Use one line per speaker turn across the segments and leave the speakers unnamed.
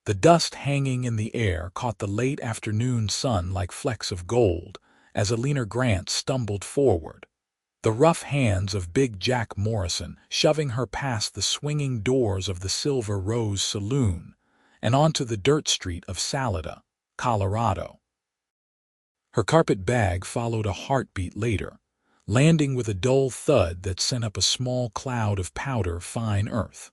The dust hanging in the air caught the late afternoon sun like flecks of gold as Eleanor Grant stumbled forward, the rough hands of Big Jack Morrison shoving her past the swinging doors of the Silver Rose Saloon and onto the dirt street of Salida, Colorado. Her carpet bag followed a heartbeat later, landing with a dull thud that sent up a small cloud of powder-fine earth.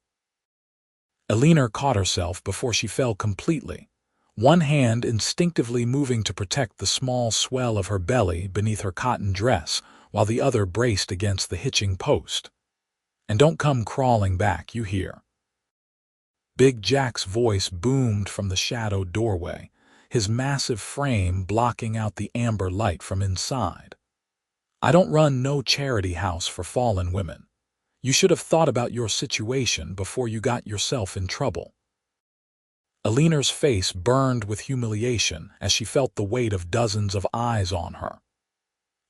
Eleanor caught herself before she fell completely, one hand instinctively moving to protect the small swell of her belly beneath her cotton dress, while the other braced against the hitching post. "And don't come crawling back, you hear?" Big Jack's voice boomed from the shadowed doorway, his massive frame blocking out the amber light from inside. "I don't run no charity house for fallen women. You should have thought about your situation before you got yourself in trouble." Eleanor's face burned with humiliation as she felt the weight of dozens of eyes on her.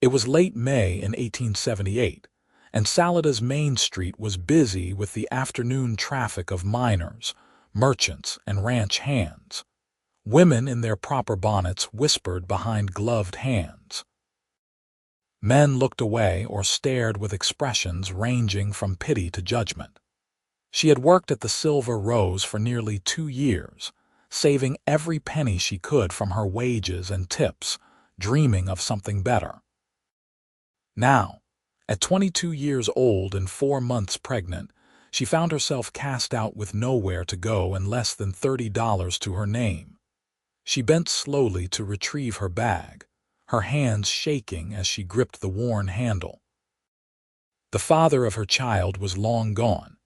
It was late May in 1878, and Salida's main street was busy with the afternoon traffic of miners, merchants, and ranch hands. Women in their proper bonnets whispered behind gloved hands. Men looked away or stared with expressions ranging from pity to judgment. She had worked at the Silver Rose for nearly 2 years, saving every penny she could from her wages and tips, dreaming of something better. Now, at 22 years old and 4 months pregnant, she found herself cast out with nowhere to go and less than $30 to her name. She bent slowly to retrieve her bag, her hands shaking as she gripped the worn handle. The father of her child was long gone,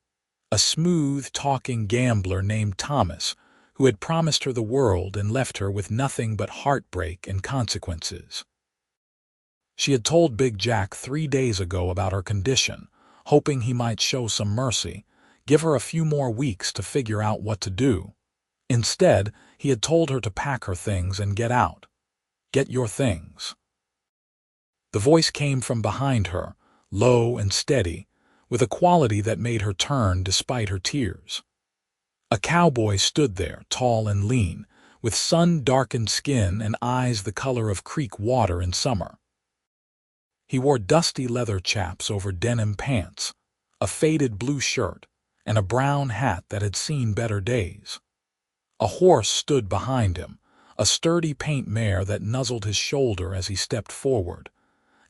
a smooth-talking gambler named Thomas who had promised her the world and left her with nothing but heartbreak and consequences. She had told Big Jack 3 days ago about her condition, hoping he might show some mercy, give her a few more weeks to figure out what to do. Instead, he had told her to pack her things and get out. "Get your things." The voice came from behind her, low and steady, with a quality that made her turn despite her tears. A cowboy stood there, tall and lean, with sun-darkened skin and eyes the color of creek water in summer. He wore dusty leather chaps over denim pants, a faded blue shirt, and a brown hat that had seen better days. A horse stood behind him, a sturdy paint mare that nuzzled his shoulder as he stepped forward.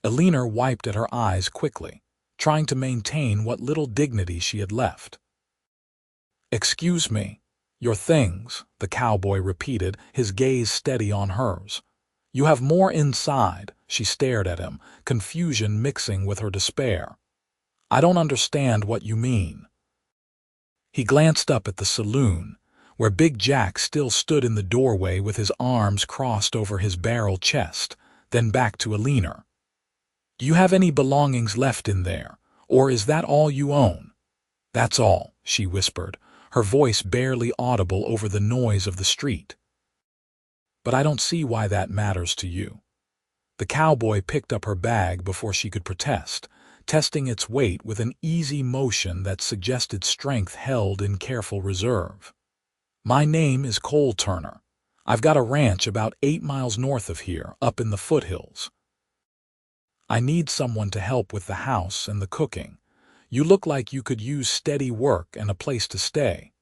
Eleanor wiped at her eyes quickly, trying to maintain what little dignity she had left. "Excuse me, your things," the cowboy repeated, his gaze steady on hers. "You have more inside." She stared at him, confusion mixing with her despair. "I don't understand what you mean." He glanced up at the saloon, where Big Jack still stood in the doorway with his arms crossed over his barrel chest, then back to Eleanor. "Do you have any belongings left in there, or is that all you own?" "That's all," she whispered, her voice barely audible over the noise of the street. "But I don't see why that matters to you." The cowboy picked up her bag before she could protest, testing its weight with an easy motion that suggested strength held in careful reserve. "My name is Cole Turner. I've got a ranch about 8 miles north of here, up in the foothills. I need someone to help with the house and the cooking. You look like you could use steady work and a place to stay."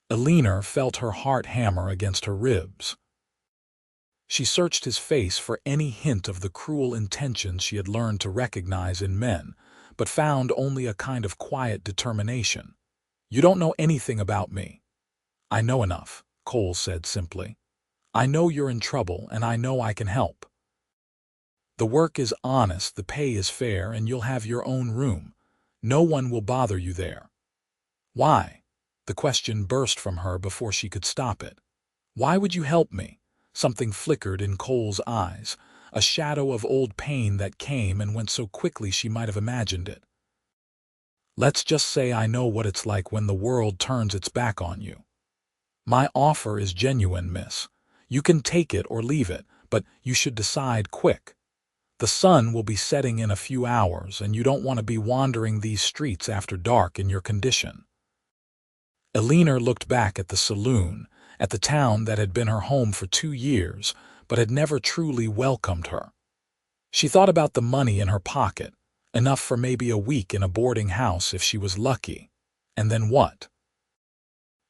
Eleanor felt her heart hammer against her ribs. She searched his face for any hint of the cruel intentions she had learned to recognize in men, but found only a kind of quiet determination. "You don't know anything about me." "I know enough," Cole said simply. "I know you're in trouble, and I know I can help. The work is honest, the pay is fair, and you'll have your own room. No one will bother you there." "Why?" The question burst from her before she could stop it. "Why would you help me?" Something flickered in Cole's eyes, a shadow of old pain that came and went so quickly she might have imagined it. "Let's just say I know what it's like when the world turns its back on you. My offer is genuine, miss. You can take it or leave it, but you should decide quick. The sun will be setting in a few hours, and you don't want to be wandering these streets after dark in your condition." Eleanor looked back at the saloon, at the town that had been her home for 2 years, but had never truly welcomed her. She thought about the money in her pocket, enough for maybe a week in a boarding house if she was lucky. And then what?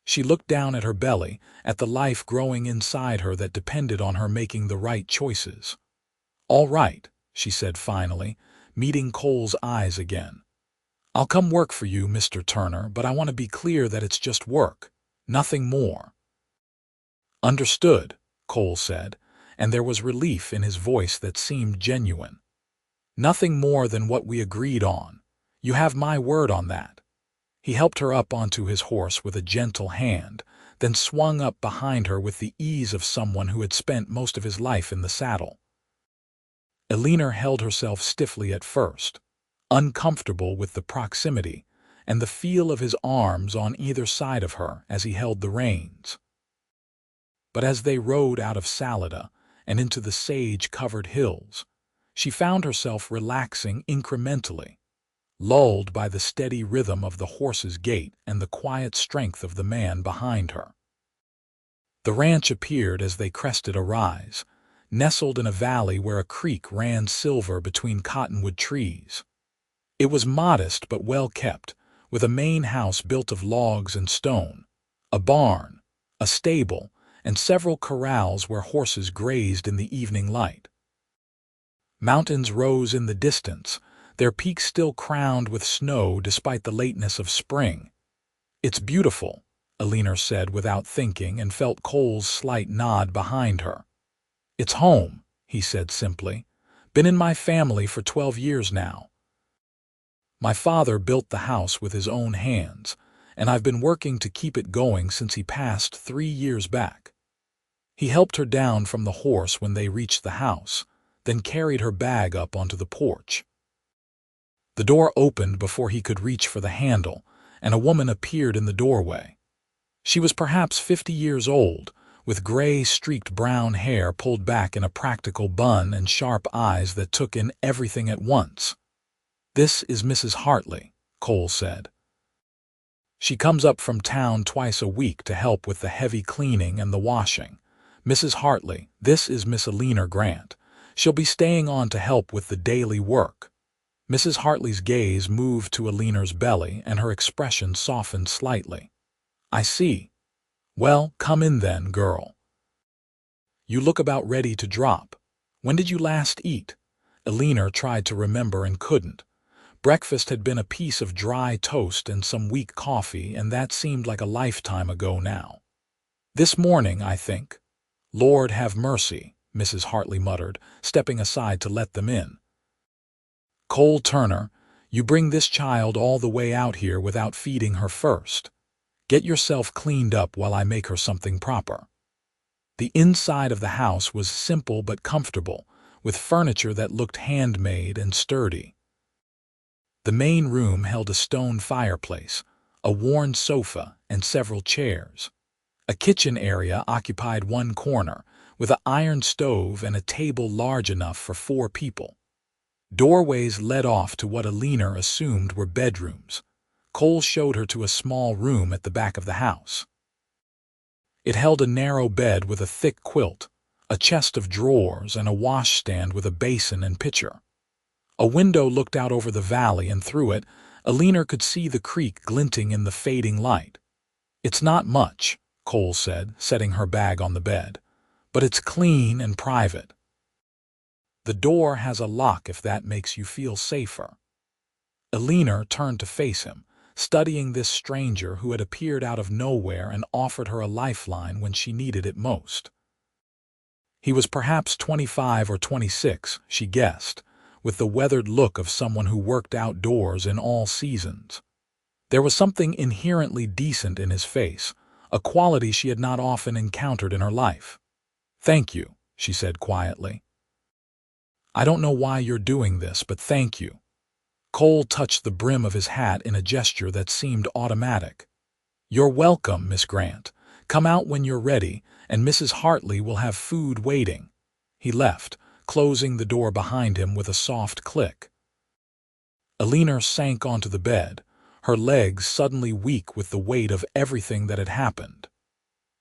She looked down at her belly, at the life growing inside her that depended on her making the right choices. "All right," she said finally, meeting Cole's eyes again. "I'll come work for you, Mr. Turner, but I want to be clear that it's just work, nothing more." "Understood," Cole said, and there was relief in his voice that seemed genuine. "Nothing more than what we agreed on. You have my word on that." He helped her up onto his horse with a gentle hand, then swung up behind her with the ease of someone who had spent most of his life in the saddle. Eleanor held herself stiffly at first, uncomfortable with the proximity and the feel of his arms on either side of her as he held the reins. But as they rode out of Salida and into the sage-covered hills, she found herself relaxing incrementally, lulled by the steady rhythm of the horse's gait and the quiet strength of the man behind her. The ranch appeared as they crested a rise, nestled in a valley where a creek ran silver between cottonwood trees. It was modest but well kept, with a main house built of logs and stone, a barn, a stable, and several corrals where horses grazed in the evening light. Mountains rose in the distance, their peaks still crowned with snow despite the lateness of spring. "It's beautiful," Eleanor said without thinking, and felt Cole's slight nod behind her. "It's home," he said simply. "Been in my family for 12 years now. My father built the house with his own hands, and I've been working to keep it going since he passed 3 years back." He helped her down from the horse when they reached the house, then carried her bag up onto the porch. The door opened before he could reach for the handle, and a woman appeared in the doorway. She was perhaps 50 years old, with gray, streaked brown hair pulled back in a practical bun and sharp eyes that took in everything at once. "This is Mrs. Hartley," Cole said. "She comes up from town twice a week to help with the heavy cleaning and the washing. Mrs. Hartley, this is Miss Eleanor Grant. She'll be staying on to help with the daily work." Mrs. Hartley's gaze moved to Eleanor's belly, and her expression softened slightly. "I see. Well, come in then, girl. You look about ready to drop. When did you last eat?" Eleanor tried to remember and couldn't. Breakfast had been a piece of dry toast and some weak coffee, and that seemed like a lifetime ago now. "This morning, I think." "Lord have mercy," Mrs. Hartley muttered, stepping aside to let them in. "Cole Turner, you bring this child all the way out here without feeding her first. Get yourself cleaned up while I make her something proper." The inside of the house was simple but comfortable, with furniture that looked handmade and sturdy. The main room held a stone fireplace, a worn sofa, and several chairs. A kitchen area occupied one corner, with an iron stove and a table large enough for 4 people. Doorways led off to what Eleanor assumed were bedrooms. Cole showed her to a small room at the back of the house. It held a narrow bed with a thick quilt, a chest of drawers, and a washstand with a basin and pitcher. A window looked out over the valley, and through it, Eleanor could see the creek glinting in the fading light. "It's not much," Cole said, setting her bag on the bed, "but it's clean and private. The door has a lock if that makes you feel safer." Eleanor turned to face him, studying this stranger who had appeared out of nowhere and offered her a lifeline when she needed it most. He was perhaps 25 or 26, she guessed, with the weathered look of someone who worked outdoors in all seasons. There was something inherently decent in his face, a quality she had not often encountered in her life. "Thank you," she said quietly. "I don't know why you're doing this, but thank you." Cole touched the brim of his hat in a gesture that seemed automatic. "You're welcome, Miss Grant. Come out when you're ready, and Mrs. Hartley will have food waiting." He left, closing the door behind him with a soft click. Eleanor sank onto the bed, her legs suddenly weak with the weight of everything that had happened.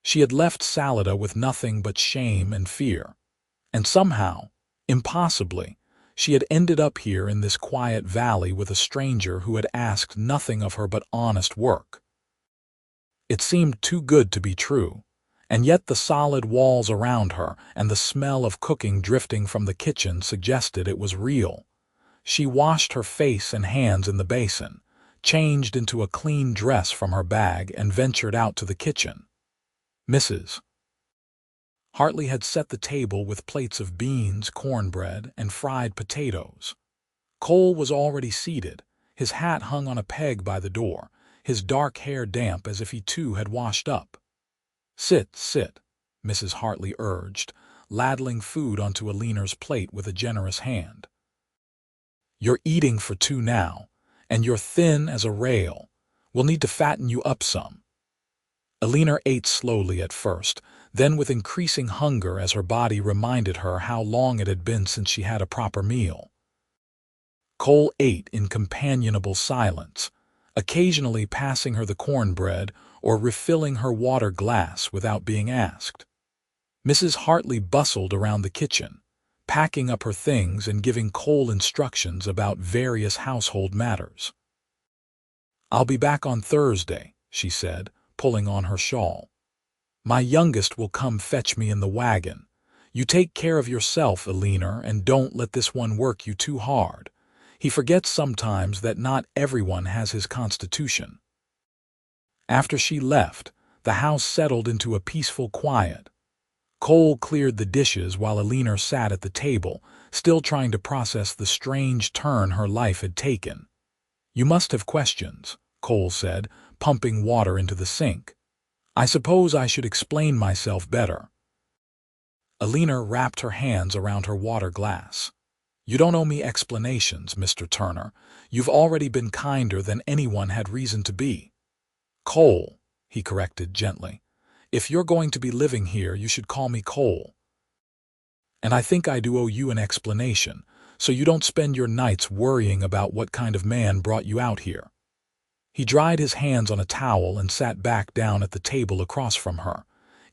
She had left Salida with nothing but shame and fear. And somehow, impossibly, she had ended up here in this quiet valley with a stranger who had asked nothing of her but honest work. It seemed too good to be true, and yet the solid walls around her and the smell of cooking drifting from the kitchen suggested it was real. She washed her face and hands in the basin, changed into a clean dress from her bag, and ventured out to the kitchen. Mrs. Hartley had set the table with plates of beans, cornbread, and fried potatoes. Cole was already seated, his hat hung on a peg by the door, his dark hair damp as if he too had washed up. "Sit, sit," Mrs. Hartley urged, ladling food onto Eleanor's plate with a generous hand. "You're eating for two now, and you're thin as a rail. We'll need to fatten you up some." Eleanor ate slowly at first, then with increasing hunger as her body reminded her how long it had been since she had a proper meal. Cole ate in companionable silence, occasionally passing her the cornbread or refilling her water glass without being asked. Mrs. Hartley bustled around the kitchen, packing up her things and giving Cole instructions about various household matters. "I'll be back on Thursday," she said, pulling on her shawl. "My youngest will come fetch me in the wagon. You take care of yourself, Eleanor, and don't let this one work you too hard. He forgets sometimes that not everyone has his constitution." After she left, the house settled into a peaceful quiet. Cole cleared the dishes while Eleanor sat at the table, still trying to process the strange turn her life had taken. "You must have questions," Cole said, pumping water into the sink. "I suppose I should explain myself better." Eleanor wrapped her hands around her water glass. "You don't owe me explanations, Mr. Turner. You've already been kinder than anyone had reason to be." "Cole," he corrected gently. "If you're going to be living here, you should call me Cole. And I think I do owe you an explanation, so you don't spend your nights worrying about what kind of man brought you out here." He dried his hands on a towel and sat back down at the table across from her.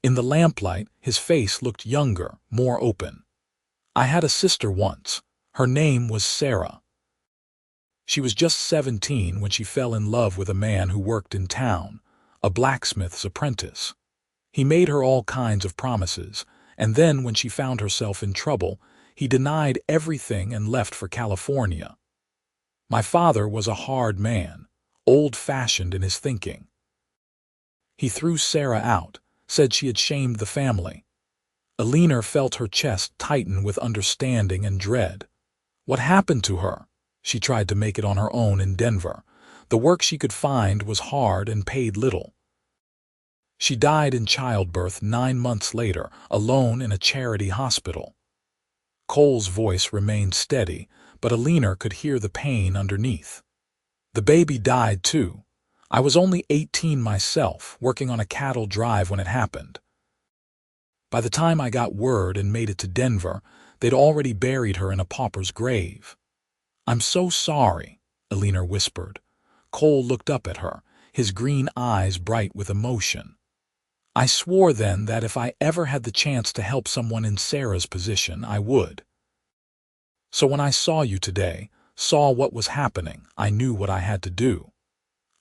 In the lamplight, his face looked younger, more open. "I had a sister once. Her name was Sarah. She was just 17 when she fell in love with a man who worked in town, a blacksmith's apprentice. He made her all kinds of promises, and then when she found herself in trouble, he denied everything and left for California. My father was a hard man, old-fashioned in his thinking. He threw Sarah out, said she had shamed the family." Eleanor felt her chest tighten with understanding and dread. What happened to her? She tried to make it on her own in Denver. The work she could find was hard and paid little. She died in childbirth 9 months later, alone in a charity hospital. Cole's voice remained steady, but Eleanor could hear the pain underneath. "The baby died, too. I was only 18 myself, working on a cattle drive when it happened. By the time I got word and made it to Denver, they'd already buried her in a pauper's grave." "I'm so sorry," Eleanor whispered. Cole looked up at her, his green eyes bright with emotion. "I swore then that if I ever had the chance to help someone in Sarah's position, I would. So when I saw you today, saw what was happening, I knew what I had to do.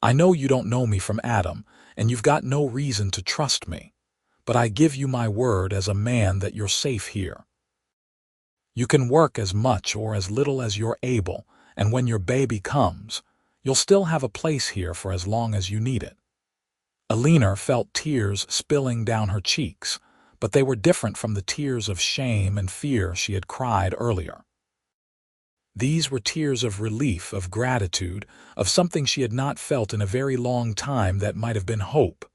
I know you don't know me from Adam, and you've got no reason to trust me, but I give you my word as a man that you're safe here. You can work as much or as little as you're able, and when your baby comes, you'll still have a place here for as long as you need it." Eleanor felt tears spilling down her cheeks, but they were different from the tears of shame and fear she had cried earlier. These were tears of relief, of gratitude, of something she had not felt in a very long time that might have been hope.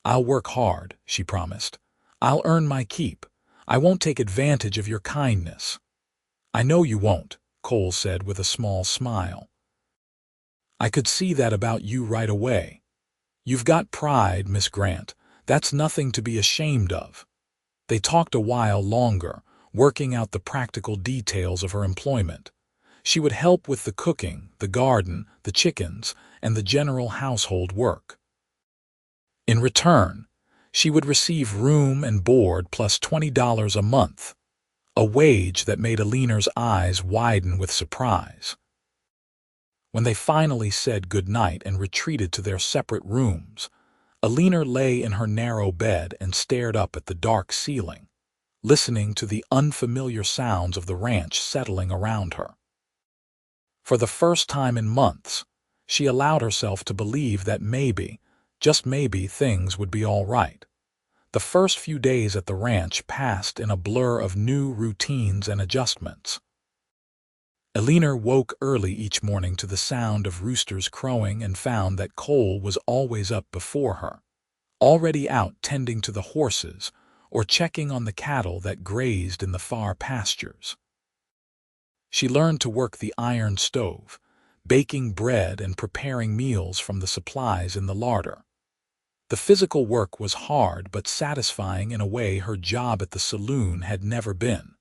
"I'll work hard," she promised. "I'll earn my keep. I won't take advantage of your kindness." "I know you won't," Cole said with a small smile. "I could see that about you right away. You've got pride, Miss Grant. That's nothing to be ashamed of." They talked a while longer, working out the practical details of her employment. She would help with the cooking, the garden, the chickens, and the general household work. In return, She would receive room and board plus $20 a month, a wage that made Eleanor's eyes widen with surprise. When they finally said goodnight and retreated to their separate rooms, Eleanor lay in her narrow bed and stared up at the dark ceiling, listening to the unfamiliar sounds of the ranch settling around her. For the first time in months, she allowed herself to believe that maybe, just maybe, things would be all right. The first few days at the ranch passed in a blur of new routines and adjustments. Eleanor woke early each morning to the sound of roosters crowing and found that Cole was always up before her, already out tending to the horses or checking on the cattle that grazed in the far pastures. She learned to work the iron stove, baking bread and preparing meals from the supplies in the larder. The physical work was hard but satisfying in a way her job at the saloon had never been.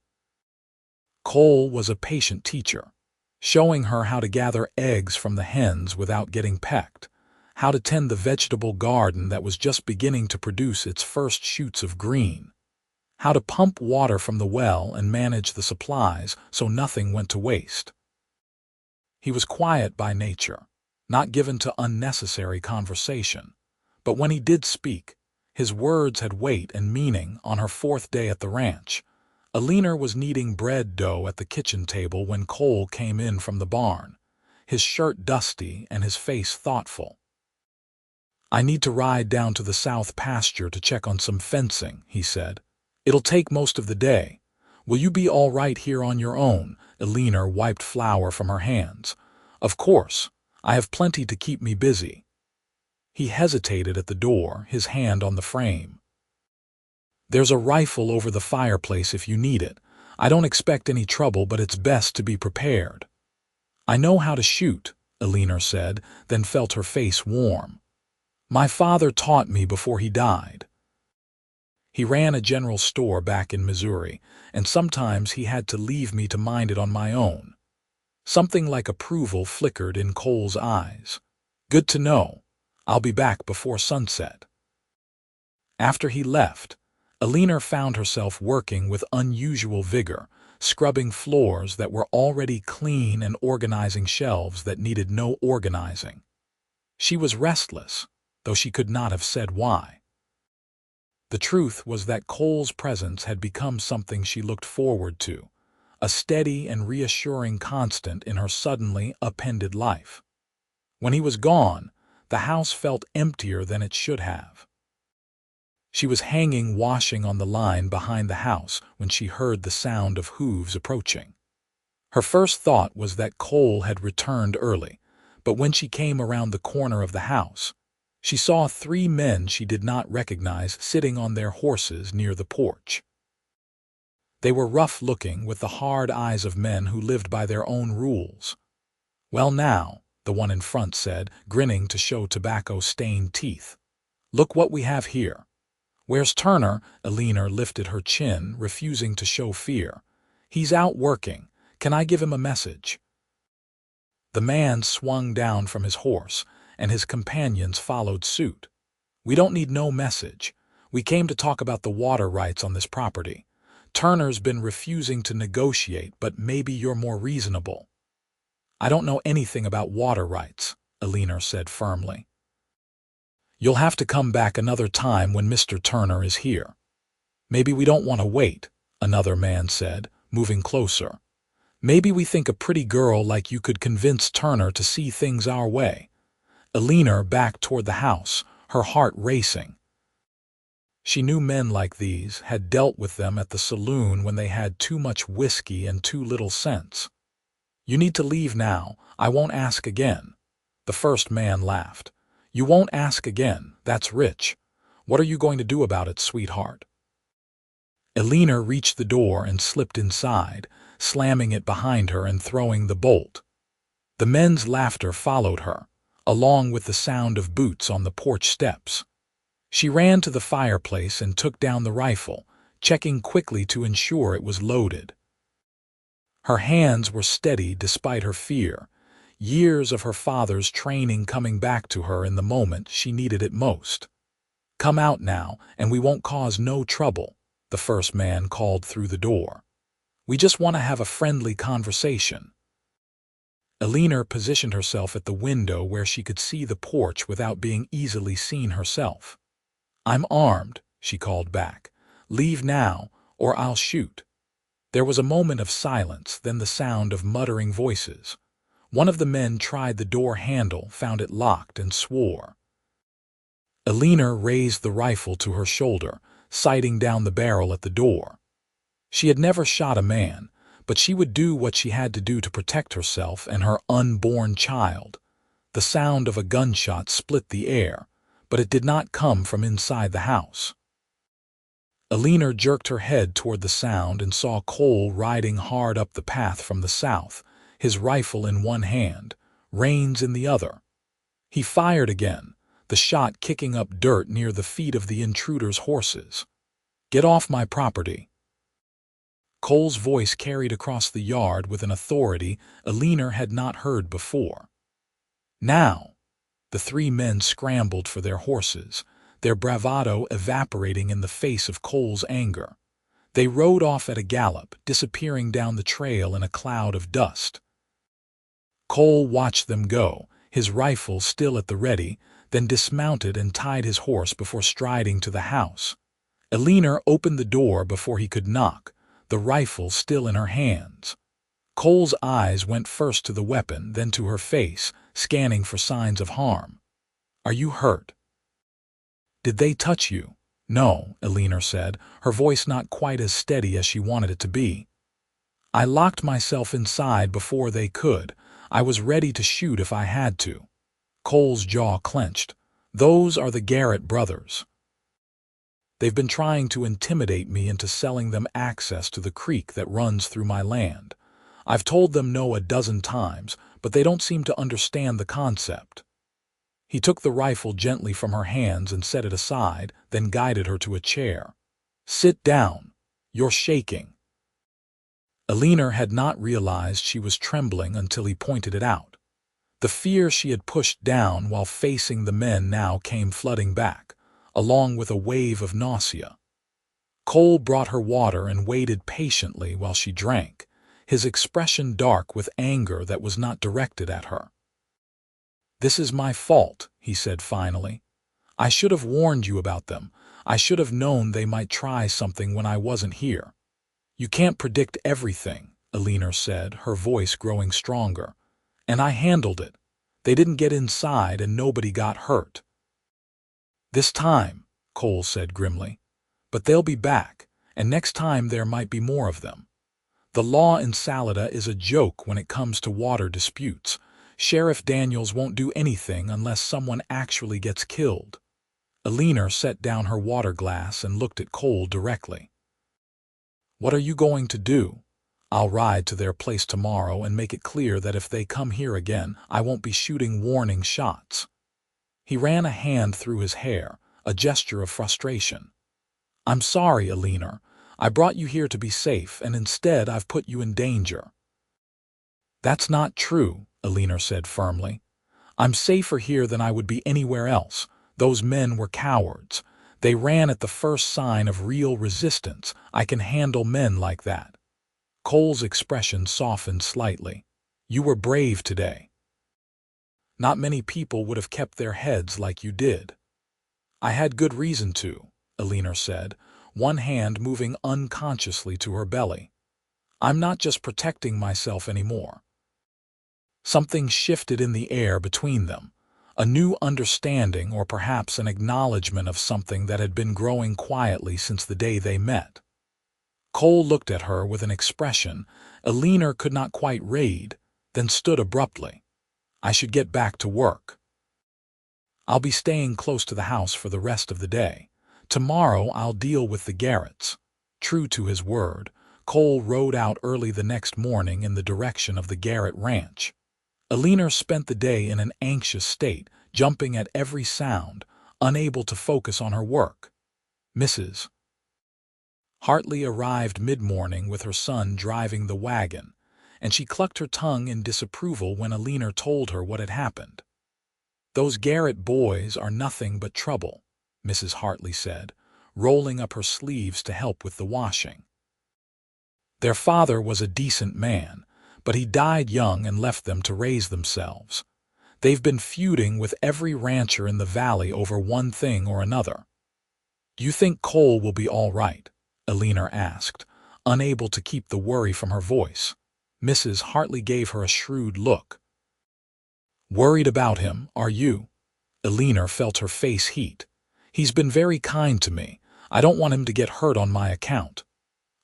Cole was a patient teacher, showing her how to gather eggs from the hens without getting pecked, how to tend the vegetable garden that was just beginning to produce its first shoots of green, how to pump water from the well and manage the supplies so nothing went to waste. He was quiet by nature, not given to unnecessary conversation, but when he did speak, his words had weight and meaning. On her fourth day at the ranch, Eleanor was kneading bread dough at the kitchen table when Cole came in from the barn, his shirt dusty and his face thoughtful. "I need to ride down to the south pasture to check on some fencing," he said. "It'll take most of the day. Will you be all right here on your own?" Eleanor wiped flour from her hands. "Of course. I have plenty to keep me busy." He hesitated at the door, his hand on the frame. "There's a rifle over the fireplace if you need it. I don't expect any trouble, but it's best to be prepared." "I know how to shoot," Eleanor said, then felt her face warm. "My father taught me before he died." He ran a general store back in Missouri, and sometimes he had to leave me to mind it on my own. Something like approval flickered in Cole's eyes. "Good to know. I'll be back before sunset." After he left, Eleanor found herself working with unusual vigor, scrubbing floors that were already clean and organizing shelves that needed no organizing. She was restless, though she could not have said why. The truth was that Cole's presence had become something she looked forward to, a steady and reassuring constant in her suddenly upended life. When he was gone, the house felt emptier than it should have. She was hanging washing on the line behind the house when she heard the sound of hooves approaching. Her first thought was that Cole had returned early, but when she came around the corner of the house, she saw 3 men she did not recognize sitting on their horses near the porch. They were rough-looking, with the hard eyes of men who lived by their own rules. "Well now," the one in front said, grinning to show tobacco-stained teeth. "Look what we have here." "Where's Turner?" Eleanor lifted her chin, refusing to show fear. "He's out working. Can I give him a message?" The man swung down from his horse, and his companions followed suit. "We don't need no message. We came to talk about the water rights on this property. Turner's been refusing to negotiate, but maybe you're more reasonable." "I don't know anything about water rights," Eleanor said firmly. "You'll have to come back another time when Mr. Turner is here." "Maybe we don't want to wait," another man said, moving closer. "Maybe we think a pretty girl like you could convince Turner to see things our way." Eleanor backed toward the house, her heart racing. She knew men like these, had dealt with them at the saloon when they had too much whiskey and too little sense. "You need to leave now. I won't ask again." The first man laughed. "You won't ask again. That's rich. What are you going to do about it, sweetheart?" Eleanor reached the door and slipped inside, slamming it behind her and throwing the bolt. The men's laughter followed her, along with the sound of boots on the porch steps. She ran to the fireplace and took down the rifle, checking quickly to ensure it was loaded. Her hands were steady despite her fear, years of her father's training coming back to her in the moment she needed it most. "Come out now, and we won't cause no trouble," the first man called through the door. "We just want to have a friendly conversation." Eleanor positioned herself at the window where she could see the porch without being easily seen herself. "I'm armed," she called back. "Leave now, or I'll shoot." There was a moment of silence, then the sound of muttering voices. One of the men tried the door handle, found it locked, and swore. Eleanor raised the rifle to her shoulder, sighting down the barrel at the door. She had never shot a man, but she would do what she had to do to protect herself and her unborn child. The sound of a gunshot split the air, but it did not come from inside the house. Eleanor jerked her head toward the sound and saw Cole riding hard up the path from the south, his rifle in one hand, reins in the other. He fired again, the shot kicking up dirt near the feet of the intruder's horses. "Get off my property." Cole's voice carried across the yard with an authority Eleanor had not heard before. "Now!" The three men scrambled for their horses, their bravado evaporating in the face of Cole's anger. They rode off at a gallop, disappearing down the trail in a cloud of dust. Cole watched them go, his rifle still at the ready, then dismounted and tied his horse before striding to the house. Eleanor opened the door before he could knock, the rifle still in her hands. Cole's eyes went first to the weapon, then to her face, scanning for signs of harm. "Are you hurt?" "Did they touch you?" "No," Eleanor said, her voice not quite as steady as she wanted it to be. "I locked myself inside before they could. I was ready to shoot if I had to." Cole's jaw clenched. "Those are the Garrett brothers. They've been trying to intimidate me into selling them access to the creek that runs through my land. I've told them no a dozen times, but they don't seem to understand the concept." He took the rifle gently from her hands and set it aside, then guided her to a chair. "Sit down. You're shaking." Eleanor had not realized she was trembling until he pointed it out. The fear she had pushed down while facing the men now came flooding back, along with a wave of nausea. Cole brought her water and waited patiently while she drank, his expression dark with anger that was not directed at her. "This is my fault," he said finally. "I should have warned you about them. I should have known they might try something when I wasn't here." "You can't predict everything," Eleanor said, her voice growing stronger. "And I handled it. They didn't get inside and nobody got hurt." "This time," Cole said grimly. "But they'll be back, and next time there might be more of them. The law in Salida is a joke when it comes to water disputes. Sheriff Daniels won't do anything unless someone actually gets killed." Eleanor set down her water glass and looked at Cole directly. "What are you going to do?" "I'll ride to their place tomorrow and make it clear that if they come here again, I won't be shooting warning shots." He ran a hand through his hair, a gesture of frustration. "I'm sorry, Eleanor. I brought you here to be safe, and instead I've put you in danger." "That's not true," Eleanor said firmly. "I'm safer here than I would be anywhere else. Those men were cowards. They ran at the first sign of real resistance. I can handle men like that." Cole's expression softened slightly. "You were brave today. Not many people would have kept their heads like you did." "I had good reason to," Eleanor said, one hand moving unconsciously to her belly. "I'm not just protecting myself anymore." Something shifted in the air between them, a new understanding or perhaps an acknowledgement of something that had been growing quietly since the day they met. Cole looked at her with an expression Eleanor could not quite read, then stood abruptly. "I should get back to work. I'll be staying close to the house for the rest of the day. Tomorrow I'll deal with the Garretts." True to his word, Cole rode out early the next morning in the direction of the Garrett ranch. Eleanor spent the day in an anxious state, jumping at every sound, unable to focus on her work. Mrs. Hartley arrived mid-morning with her son driving the wagon, and she clucked her tongue in disapproval when Eleanor told her what had happened. "Those Garrett boys are nothing but trouble." Mrs. Hartley said, rolling up her sleeves to help with the washing. Their father was a decent man, but he died young and left them to raise themselves. They've been feuding with every rancher in the valley over one thing or another. "Do you think Cole will be all right?" Eleanor asked, unable to keep the worry from her voice. Mrs. Hartley gave her a shrewd look. "Worried about him, are you?" Eleanor felt her face heat. "He's been very kind to me. I don't want him to get hurt on my account."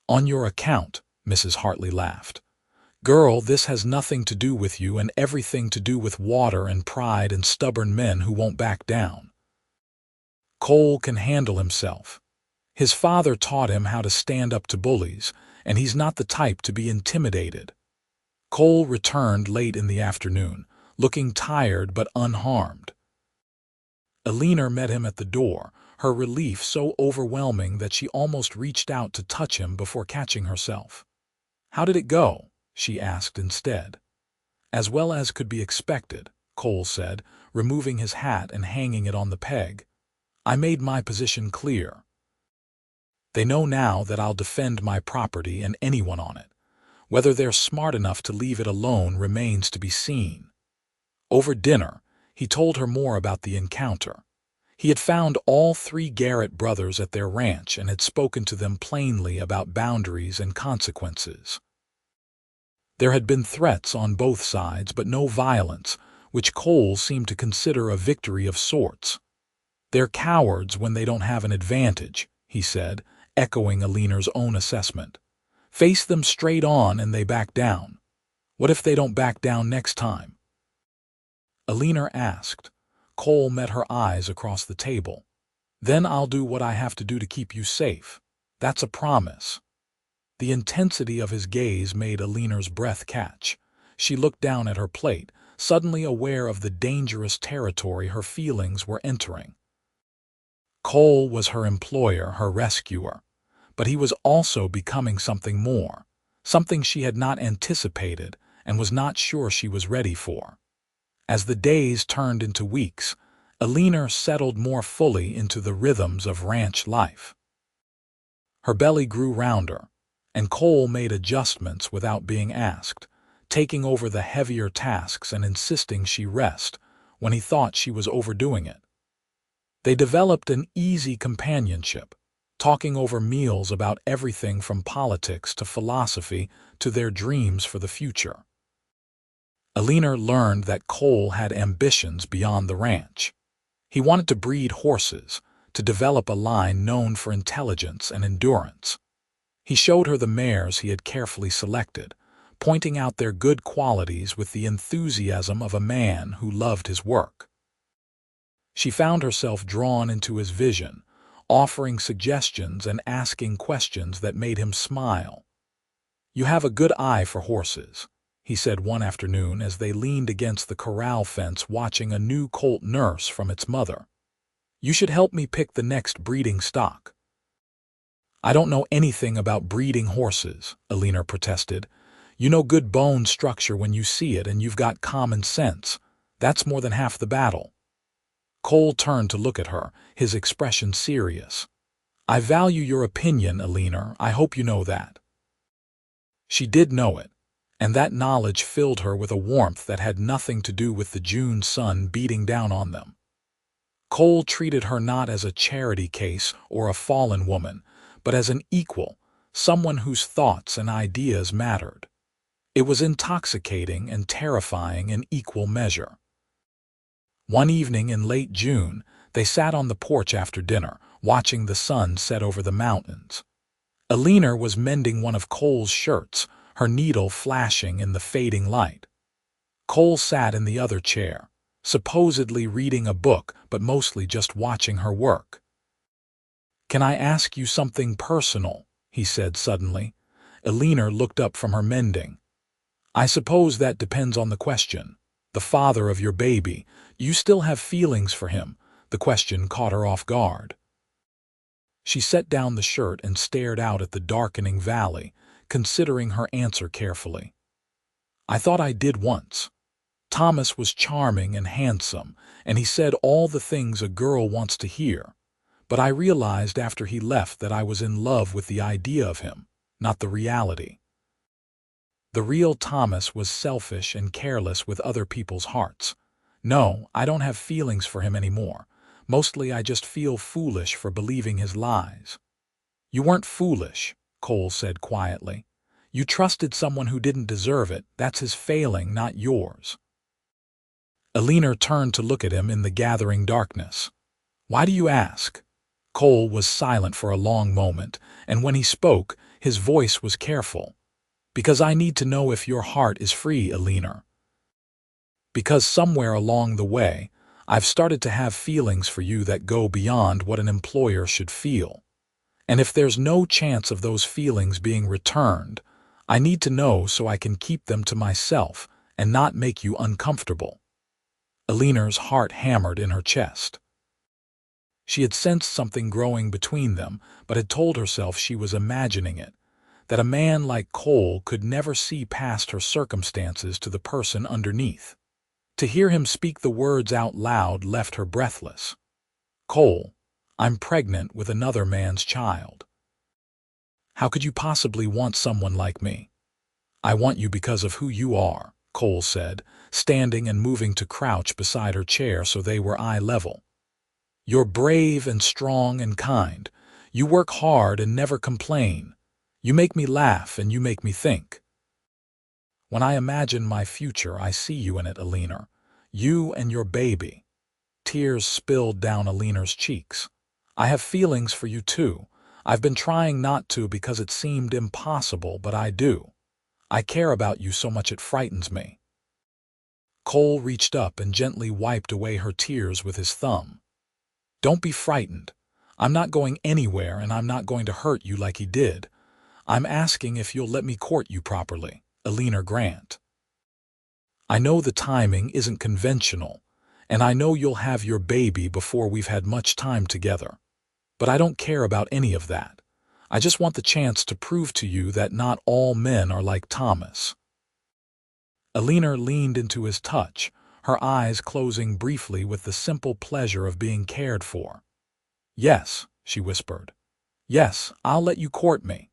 "On your account," Mrs. Hartley laughed. "Girl, this has nothing to do with you and everything to do with water and pride and stubborn men who won't back down. Cole can handle himself. His father taught him how to stand up to bullies, and he's not the type to be intimidated." Cole returned late in the afternoon, looking tired but unharmed. Eleanor met him at the door, her relief so overwhelming that she almost reached out to touch him before catching herself. "How did it go?" she asked instead. "As well as could be expected," Cole said, removing his hat and hanging it on the peg. "I made my position clear. They know now that I'll defend my property and anyone on it. Whether they're smart enough to leave it alone remains to be seen." Over dinner, he told her more about the encounter. He had found all three Garrett brothers at their ranch and had spoken to them plainly about boundaries and consequences. There had been threats on both sides, but no violence, which Cole seemed to consider a victory of sorts. "They're cowards when they don't have an advantage," he said, echoing Eleanor's own assessment. "Face them straight on and they back down. What if they don't back down next time?" Eleanor asked. Cole met her eyes across the table. "Then I'll do what I have to do to keep you safe. That's a promise." The intensity of his gaze made Eleanor's breath catch. She looked down at her plate, suddenly aware of the dangerous territory her feelings were entering. Cole was her employer, her rescuer, but he was also becoming something more, something she had not anticipated and was not sure she was ready for. As the days turned into weeks, Eleanor settled more fully into the rhythms of ranch life. Her belly grew rounder, and Cole made adjustments without being asked, taking over the heavier tasks and insisting she rest when he thought she was overdoing it. They developed an easy companionship, talking over meals about everything from politics to philosophy to their dreams for the future. Eleanor learned that Cole had ambitions beyond the ranch. He wanted to breed horses, to develop a line known for intelligence and endurance. He showed her the mares he had carefully selected, pointing out their good qualities with the enthusiasm of a man who loved his work. She found herself drawn into his vision, offering suggestions and asking questions that made him smile. "You have a good eye for horses," he said one afternoon as they leaned against the corral fence watching a new colt nurse from its mother. "You should help me pick the next breeding stock." "I don't know anything about breeding horses," Eleanor protested. "You know good bone structure when you see it, and you've got common sense. That's more than half the battle." Cole turned to look at her, his expression serious. "I value your opinion, Eleanor. I hope you know that." She did know it, and that knowledge filled her with a warmth that had nothing to do with the June sun beating down on them. Cole treated her not as a charity case or a fallen woman, but as an equal, someone whose thoughts and ideas mattered. It was intoxicating and terrifying in equal measure. One evening in late June, they sat on the porch after dinner, watching the sun set over the mountains. Eleanor was mending one of Cole's shirts, her needle flashing in the fading light. Cole sat in the other chair, supposedly reading a book but mostly just watching her work. "Can I ask you something personal?" he said suddenly. Eleanor looked up from her mending. "I suppose that depends on the question. The father of your baby, you still have feelings for him?" The question caught her off guard. She set down the shirt and stared out at the darkening valley, considering her answer carefully. "I thought I did once. Thomas was charming and handsome, and he said all the things a girl wants to hear. But I realized after he left that I was in love with the idea of him, not the reality. The real Thomas was selfish and careless with other people's hearts. No, I don't have feelings for him anymore. Mostly I just feel foolish for believing his lies. You weren't foolish, Cole said quietly. You trusted someone who didn't deserve it. That's his failing, not yours. Eleanor turned to look at him in the gathering darkness. Why do you ask? Cole was silent for a long moment, and when he spoke, his voice was careful. Because I need to know if your heart is free, Eleanor. Because somewhere along the way, I've started to have feelings for you that go beyond what an employer should feel. And if there's no chance of those feelings being returned, I need to know so I can keep them to myself and not make you uncomfortable. Eleanor's heart hammered in her chest. She had sensed something growing between them, but had told herself she was imagining it, that a man like Cole could never see past her circumstances to the person underneath. To hear him speak the words out loud left her breathless. Cole, I'm pregnant with another man's child. How could you possibly want someone like me? I want you because of who you are, Cole said, standing and moving to crouch beside her chair so they were eye level. You're brave and strong and kind. You work hard and never complain. You make me laugh and you make me think. When I imagine my future, I see you in it, Eleanor. You and your baby. Tears spilled down Eleanor's cheeks. I have feelings for you too. I've been trying not to because it seemed impossible, but I do. I care about you so much it frightens me. Cole reached up and gently wiped away her tears with his thumb. Don't be frightened. I'm not going anywhere and I'm not going to hurt you like he did. I'm asking if you'll let me court you properly, Eleanor Grant. I know the timing isn't conventional, and I know you'll have your baby before we've had much time together. But I don't care about any of that. I just want the chance to prove to you that not all men are like Thomas. Eleanor leaned into his touch, her eyes closing briefly with the simple pleasure of being cared for. Yes, she whispered. Yes, I'll let you court me.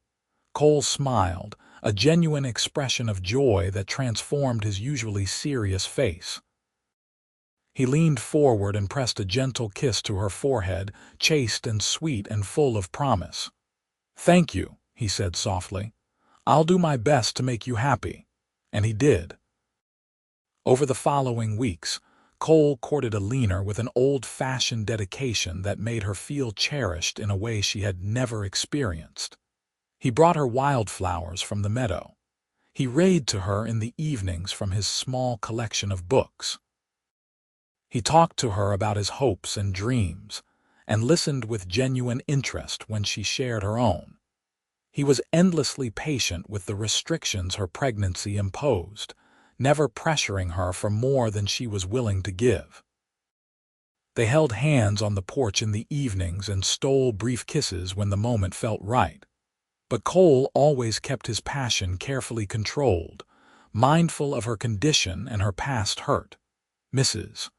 Cole smiled, a genuine expression of joy that transformed his usually serious face. He leaned forward and pressed a gentle kiss to her forehead, chaste and sweet and full of promise. Thank you, he said softly. I'll do my best to make you happy. And he did. Over the following weeks, Cole courted Eleanor with an old-fashioned dedication that made her feel cherished in a way she had never experienced. He brought her wildflowers from the meadow. He read to her in the evenings from his small collection of books. He talked to her about his hopes and dreams, and listened with genuine interest when she shared her own. He was endlessly patient with the restrictions her pregnancy imposed, never pressuring her for more than she was willing to give. They held hands on the porch in the evenings and stole brief kisses when the moment felt right. But Cole always kept his passion carefully controlled, mindful of her condition and her past hurt. Mrs.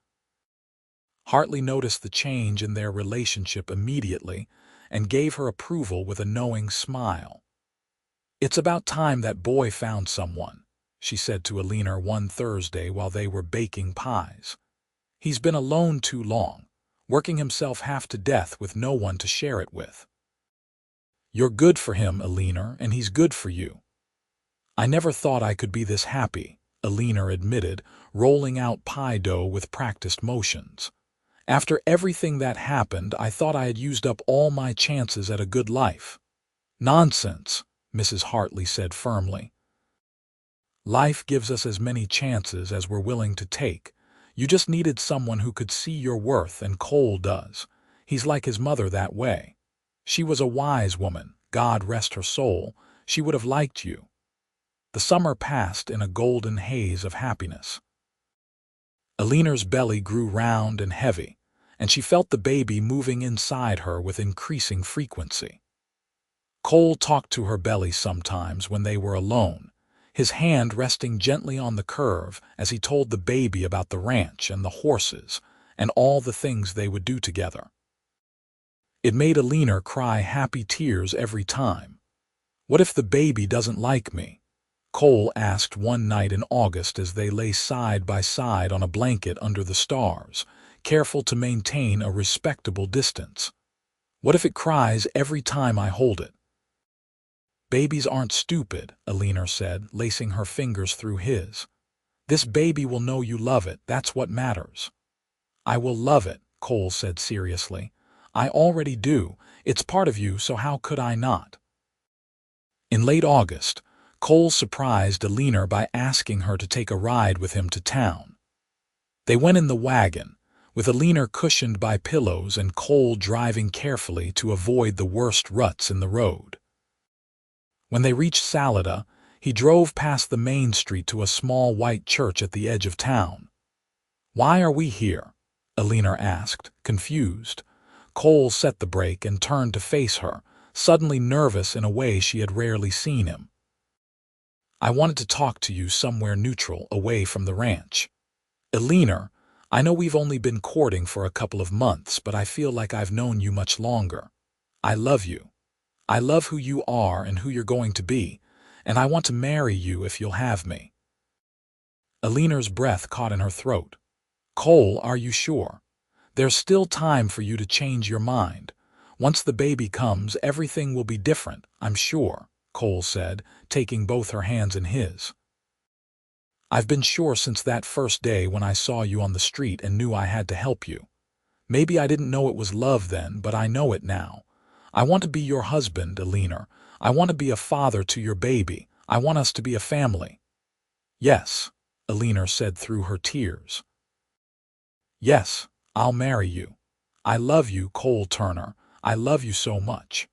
Hartley noticed the change in their relationship immediately and gave her approval with a knowing smile. It's about time that boy found someone, she said to Eleanor one Thursday while they were baking pies. He's been alone too long, working himself half to death with no one to share it with. You're good for him, Eleanor, and he's good for you. I never thought I could be this happy, Eleanor admitted, rolling out pie dough with practiced motions. After everything that happened, I thought I had used up all my chances at a good life. Nonsense, Mrs. Hartley said firmly. Life gives us as many chances as we're willing to take. You just needed someone who could see your worth, and Cole does. He's like his mother that way. She was a wise woman, God rest her soul. She would have liked you. The summer passed in a golden haze of happiness. Eleanor's belly grew round and heavy, and she felt the baby moving inside her with increasing frequency. Cole talked to her belly sometimes when they were alone, his hand resting gently on the curve as he told the baby about the ranch and the horses and all the things they would do together. It made Eleanor cry happy tears every time. "What if the baby doesn't like me?" Cole asked one night in August as they lay side by side on a blanket under the stars, careful to maintain a respectable distance. "What if it cries every time I hold it?" "Babies aren't stupid," Eleanor said, lacing her fingers through his. "This baby will know you love it, that's what matters." "I will love it," Cole said seriously. "I already do. It's part of you, so how could I not?" In late August, Cole surprised Eleanor by asking her to take a ride with him to town. They went in the wagon, with Eleanor cushioned by pillows and Cole driving carefully to avoid the worst ruts in the road. When they reached Salida, he drove past the main street to a small white church at the edge of town. "Why are we here?" Eleanor asked, confused. Cole set the brake and turned to face her, suddenly nervous in a way she had rarely seen him. "I wanted to talk to you somewhere neutral, away from the ranch. Eleanor, I know we've only been courting for a couple of months, but I feel like I've known you much longer. I love you. I love who you are and who you're going to be, and I want to marry you if you'll have me." Eleanor's breath caught in her throat. "Cole, are you sure? There's still time for you to change your mind. Once the baby comes, everything will be different, I'm sure," Cole said, taking both her hands in his. "I've been sure since that first day when I saw you on the street and knew I had to help you. Maybe I didn't know it was love then, but I know it now. I want to be your husband, Eleanor. I want to be a father to your baby. I want us to be a family." "Yes," Eleanor said through her tears. "Yes, I'll marry you. I love you, Cole Turner. I love you so much."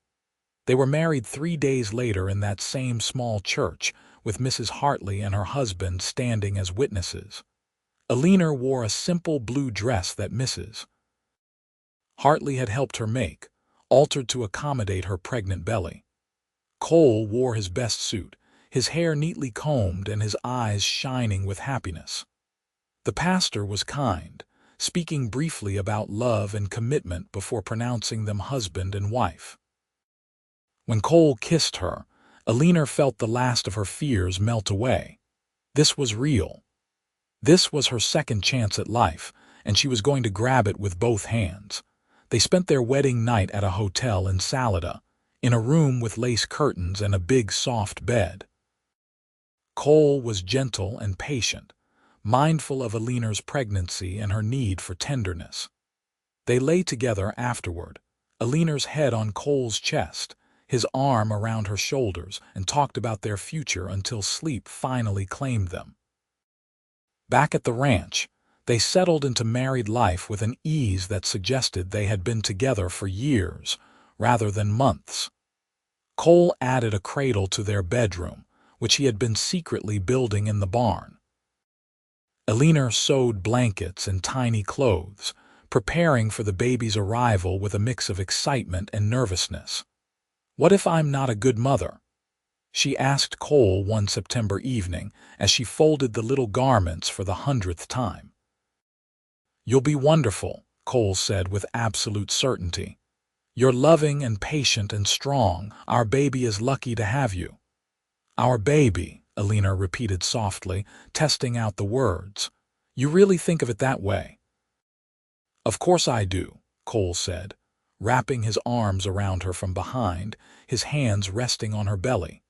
They were married 3 days later in that same small church, with Mrs. Hartley and her husband standing as witnesses. Eleanor wore a simple blue dress that Mrs. Hartley had helped her make, altered to accommodate her pregnant belly. Cole wore his best suit, his hair neatly combed and his eyes shining with happiness. The pastor was kind, speaking briefly about love and commitment before pronouncing them husband and wife. When Cole kissed her, Eleanor felt the last of her fears melt away. This was real. This was her second chance at life, and she was going to grab it with both hands. They spent their wedding night at a hotel in Salida, in a room with lace curtains and a big soft bed. Cole was gentle and patient, mindful of Eleanor's pregnancy and her need for tenderness. They lay together afterward, Eleanor's head on Cole's chest, his arm around her shoulders, and talked about their future until sleep finally claimed them. Back at the ranch, they settled into married life with an ease that suggested they had been together for years, rather than months. Cole added a cradle to their bedroom, which he had been secretly building in the barn. Eleanor sewed blankets and tiny clothes, preparing for the baby's arrival with a mix of excitement and nervousness. "What if I'm not a good mother?" she asked Cole one September evening as she folded the little garments for the 100th time. "You'll be wonderful," Cole said with absolute certainty. "You're loving and patient and strong. Our baby is lucky to have you." "Our baby," Eleanor repeated softly, testing out the words. "You really think of it that way?" "Of course I do," Cole said, wrapping his arms around her from behind, his hands resting on her belly.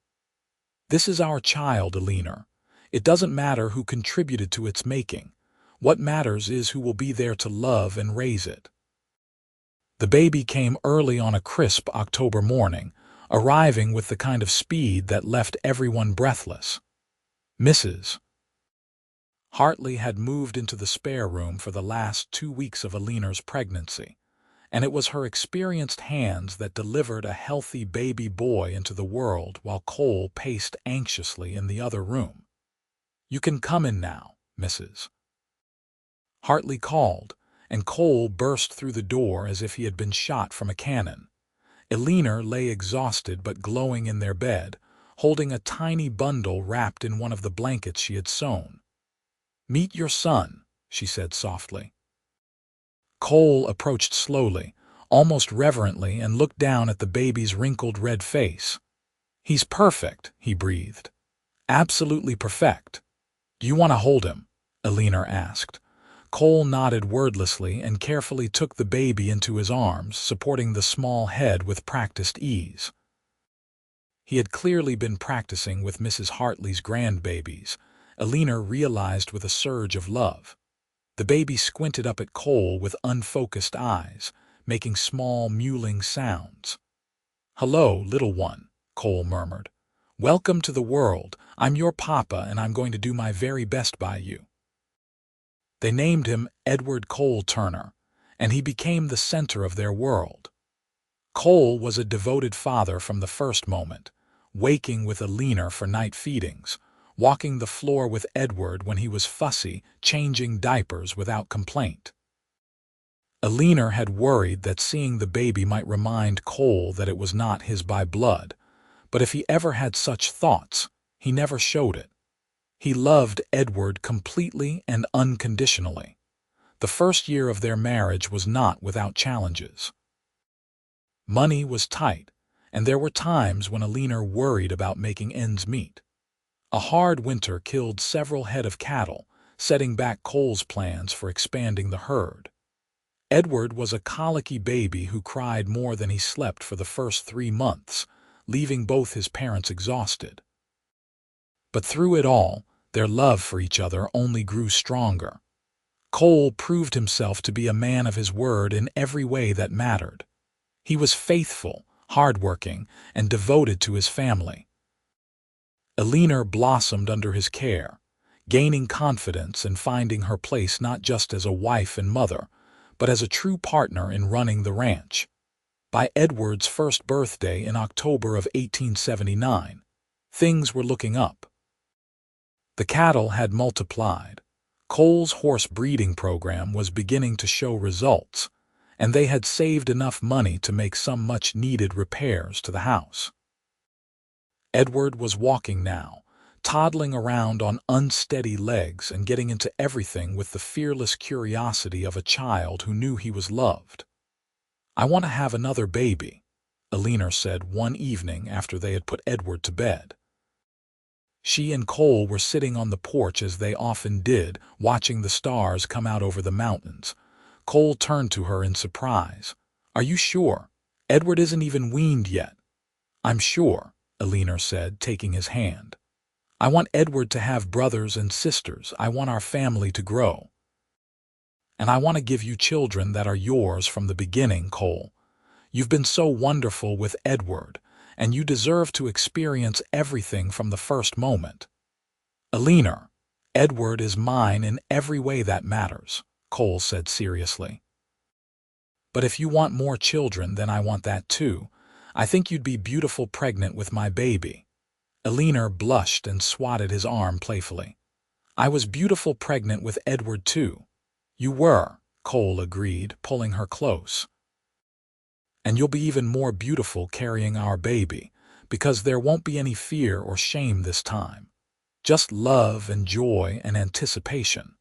"This is our child, Eleanor. It doesn't matter who contributed to its making. What matters is who will be there to love and raise it." The baby came early on a crisp October morning, arriving with the kind of speed that left everyone breathless. Mrs. Hartley had moved into the spare room for the last 2 weeks of Eleanor's pregnancy, and it was her experienced hands that delivered a healthy baby boy into the world while Cole paced anxiously in the other room. "You can come in now, Mrs. Hartley called, and Cole burst through the door as if he had been shot from a cannon. Eleanor lay exhausted but glowing in their bed, holding a tiny bundle wrapped in one of the blankets she had sewn. "Meet your son," she said softly. Cole approached slowly, almost reverently, and looked down at the baby's wrinkled red face. "He's perfect," he breathed. "Absolutely perfect." "Do you want to hold him?" Eleanor asked. Cole nodded wordlessly and carefully took the baby into his arms, supporting the small head with practiced ease. He had clearly been practicing with Mrs. Hartley's grandbabies, Eleanor realized with a surge of love. The baby squinted up at Cole with unfocused eyes, making small, mewling sounds. "Hello, little one," Cole murmured. "Welcome to the world. I'm your papa, and I'm going to do my very best by you." They named him Edward Cole Turner, and he became the center of their world. Cole was a devoted father from the first moment, waking with Eleanor for night feedings, walking the floor with Edward when he was fussy, changing diapers without complaint. Eleanor had worried that seeing the baby might remind Cole that it was not his by blood, but if he ever had such thoughts, he never showed it. He loved Edward completely and unconditionally. The first year of their marriage was not without challenges. Money was tight, and there were times when Eleanor worried about making ends meet. A hard winter killed several head of cattle, setting back Cole's plans for expanding the herd. Edward was a colicky baby who cried more than he slept for the first 3 months, leaving both his parents exhausted. But through it all, their love for each other only grew stronger. Cole proved himself to be a man of his word in every way that mattered. He was faithful, hardworking, and devoted to his family. Eleanor blossomed under his care, gaining confidence and finding her place not just as a wife and mother, but as a true partner in running the ranch. By Edward's first birthday in October of 1879, things were looking up. The cattle had multiplied. Cole's horse breeding program was beginning to show results, and they had saved enough money to make some much-needed repairs to the house. Edward was walking now, toddling around on unsteady legs and getting into everything with the fearless curiosity of a child who knew he was loved. "I want to have another baby," Eleanor said one evening after they had put Edward to bed. She and Cole were sitting on the porch as they often did, watching the stars come out over the mountains. Cole turned to her in surprise. "Are you sure? Edward isn't even weaned yet." "I'm sure," Eleanor said, taking his hand. "I want Edward to have brothers and sisters. I want our family to grow. And I want to give you children that are yours from the beginning, Cole. You've been so wonderful with Edward, and you deserve to experience everything from the first moment." "Eleanor, Edward is mine in every way that matters," Cole said seriously. "But if you want more children, then I want that too. I think you'd be beautiful pregnant with my baby." Eleanor blushed and swatted his arm playfully. "I was beautiful pregnant with Edward too." "You were," Cole agreed, pulling her close. "And you'll be even more beautiful carrying our baby, because there won't be any fear or shame this time. Just love and joy and anticipation."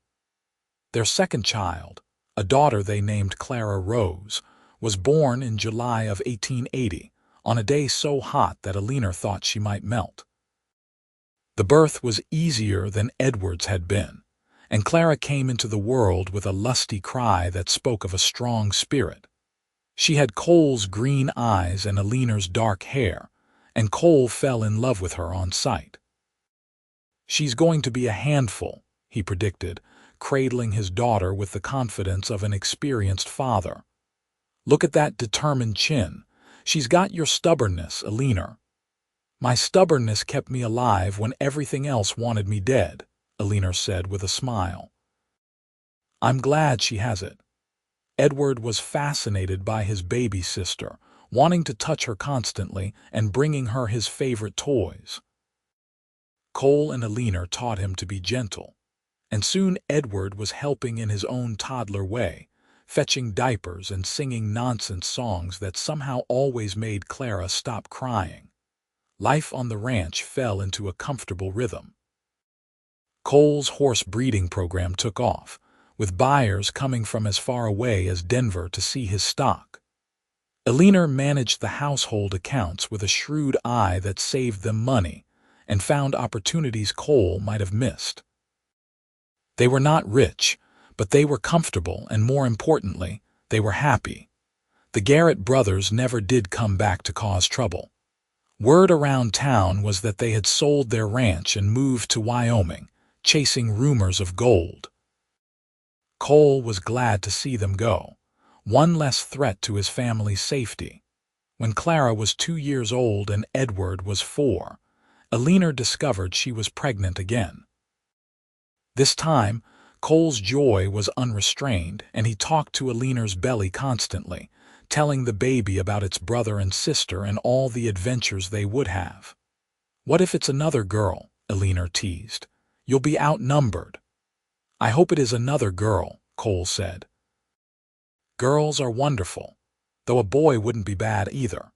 Their second child, a daughter they named Clara Rose, was born in July of 1880, on a day so hot that Eleanor thought she might melt. The birth was easier than Edward's had been, and Clara came into the world with a lusty cry that spoke of a strong spirit. She had Cole's green eyes and Eleanor's dark hair, and Cole fell in love with her on sight. "She's going to be a handful," he predicted, cradling his daughter with the confidence of an experienced father. "Look at that determined chin. She's got your stubbornness, Eleanor." "My stubbornness kept me alive when everything else wanted me dead," Eleanor said with a smile. "I'm glad she has it." Edward was fascinated by his baby sister, wanting to touch her constantly and bringing her his favorite toys. Cole and Eleanor taught him to be gentle, and soon Edward was helping in his own toddler way, fetching diapers and singing nonsense songs that somehow always made Clara stop crying. Life on the ranch fell into a comfortable rhythm. Cole's horse breeding program took off, with buyers coming from as far away as Denver to see his stock. Eleanor managed the household accounts with a shrewd eye that saved them money and found opportunities Cole might have missed. They were not rich, but they were comfortable and, more importantly, they were happy. The Garrett brothers never did come back to cause trouble. Word around town was that they had sold their ranch and moved to Wyoming, chasing rumors of gold. Cole was glad to see them go, one less threat to his family's safety. When Clara was 2 years old and Edward was 4, Eleanor discovered she was pregnant again. This time, Cole's joy was unrestrained, and he talked to Eleanor's belly constantly, telling the baby about its brother and sister and all the adventures they would have. "What if it's another girl?" Eleanor teased. "You'll be outnumbered." "I hope it is another girl," Cole said. "Girls are wonderful, though a boy wouldn't be bad either.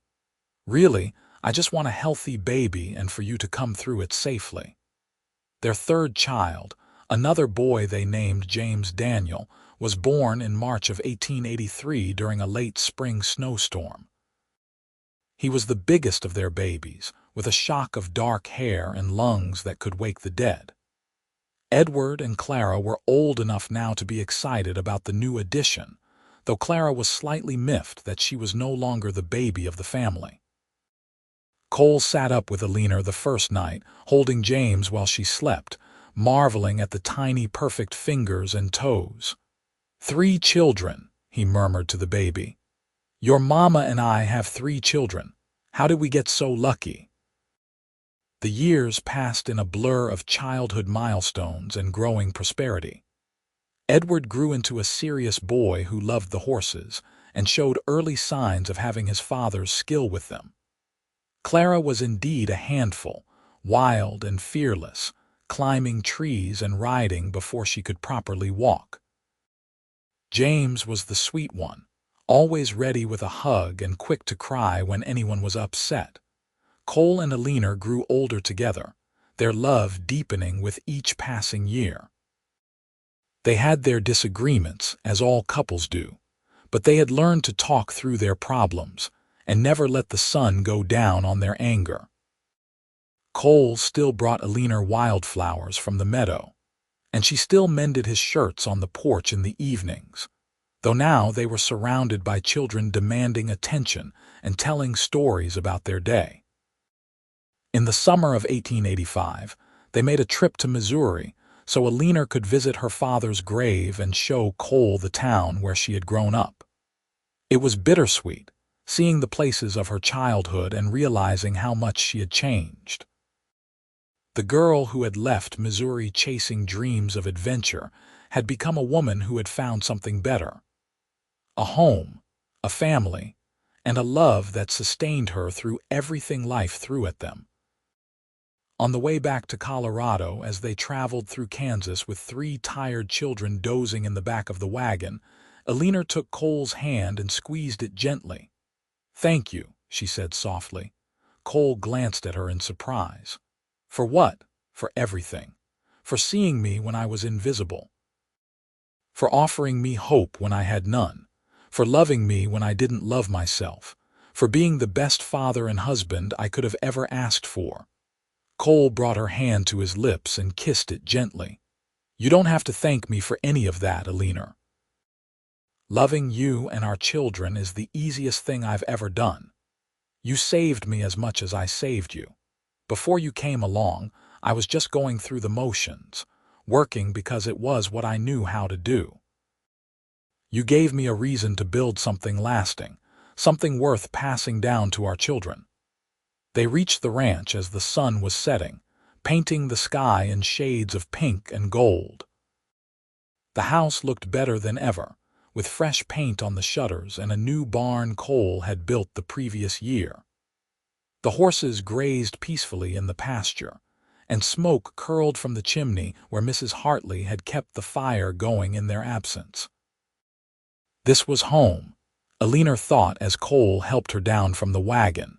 Really, I just want a healthy baby and for you to come through it safely." Their third child, another boy they named James Daniel, was born in March of 1883 during a late spring snowstorm. He was the biggest of their babies, with a shock of dark hair and lungs that could wake the dead. Edward and Clara were old enough now to be excited about the new addition, though Clara was slightly miffed that she was no longer the baby of the family. Cole sat up with Eleanor the first night, holding James while she slept, marveling at the tiny, perfect fingers and toes. "3 children," he murmured to the baby. "Your mama and I have 3 children. How did we get so lucky?" The years passed in a blur of childhood milestones and growing prosperity. Edward grew into a serious boy who loved the horses and showed early signs of having his father's skill with them. Clara was indeed a handful, wild and fearless, climbing trees and riding before she could properly walk. James was the sweet one, always ready with a hug and quick to cry when anyone was upset. Cole and Eleanor grew older together, their love deepening with each passing year. They had their disagreements, as all couples do, but they had learned to talk through their problems and never let the sun go down on their anger. Cole still brought Eleanor wildflowers from the meadow, and she still mended his shirts on the porch in the evenings, though now they were surrounded by children demanding attention and telling stories about their day. In the summer of 1885, they made a trip to Missouri so Eleanor could visit her father's grave and show Cole the town where she had grown up. It was bittersweet, seeing the places of her childhood and realizing how much she had changed. The girl who had left Missouri chasing dreams of adventure had become a woman who had found something better. A home, a family, and a love that sustained her through everything life threw at them. On the way back to Colorado, as they traveled through Kansas with 3 tired children dozing in the back of the wagon, Eleanor took Cole's hand and squeezed it gently. "Thank you," she said softly. Cole glanced at her in surprise. "For what?" "For everything. For seeing me when I was invisible. For offering me hope when I had none. For loving me when I didn't love myself. For being the best father and husband I could have ever asked for." Cole brought her hand to his lips and kissed it gently. "You don't have to thank me for any of that, Eleanor. Loving you and our children is the easiest thing I've ever done. You saved me as much as I saved you. Before you came along, I was just going through the motions, working because it was what I knew how to do. You gave me a reason to build something lasting, something worth passing down to our children." They reached the ranch as the sun was setting, painting the sky in shades of pink and gold. The house looked better than ever, with fresh paint on the shutters and a new barn Cole had built the previous year. The horses grazed peacefully in the pasture, and smoke curled from the chimney where Mrs. Hartley had kept the fire going in their absence. This was home, Eleanor thought as Cole helped her down from the wagon.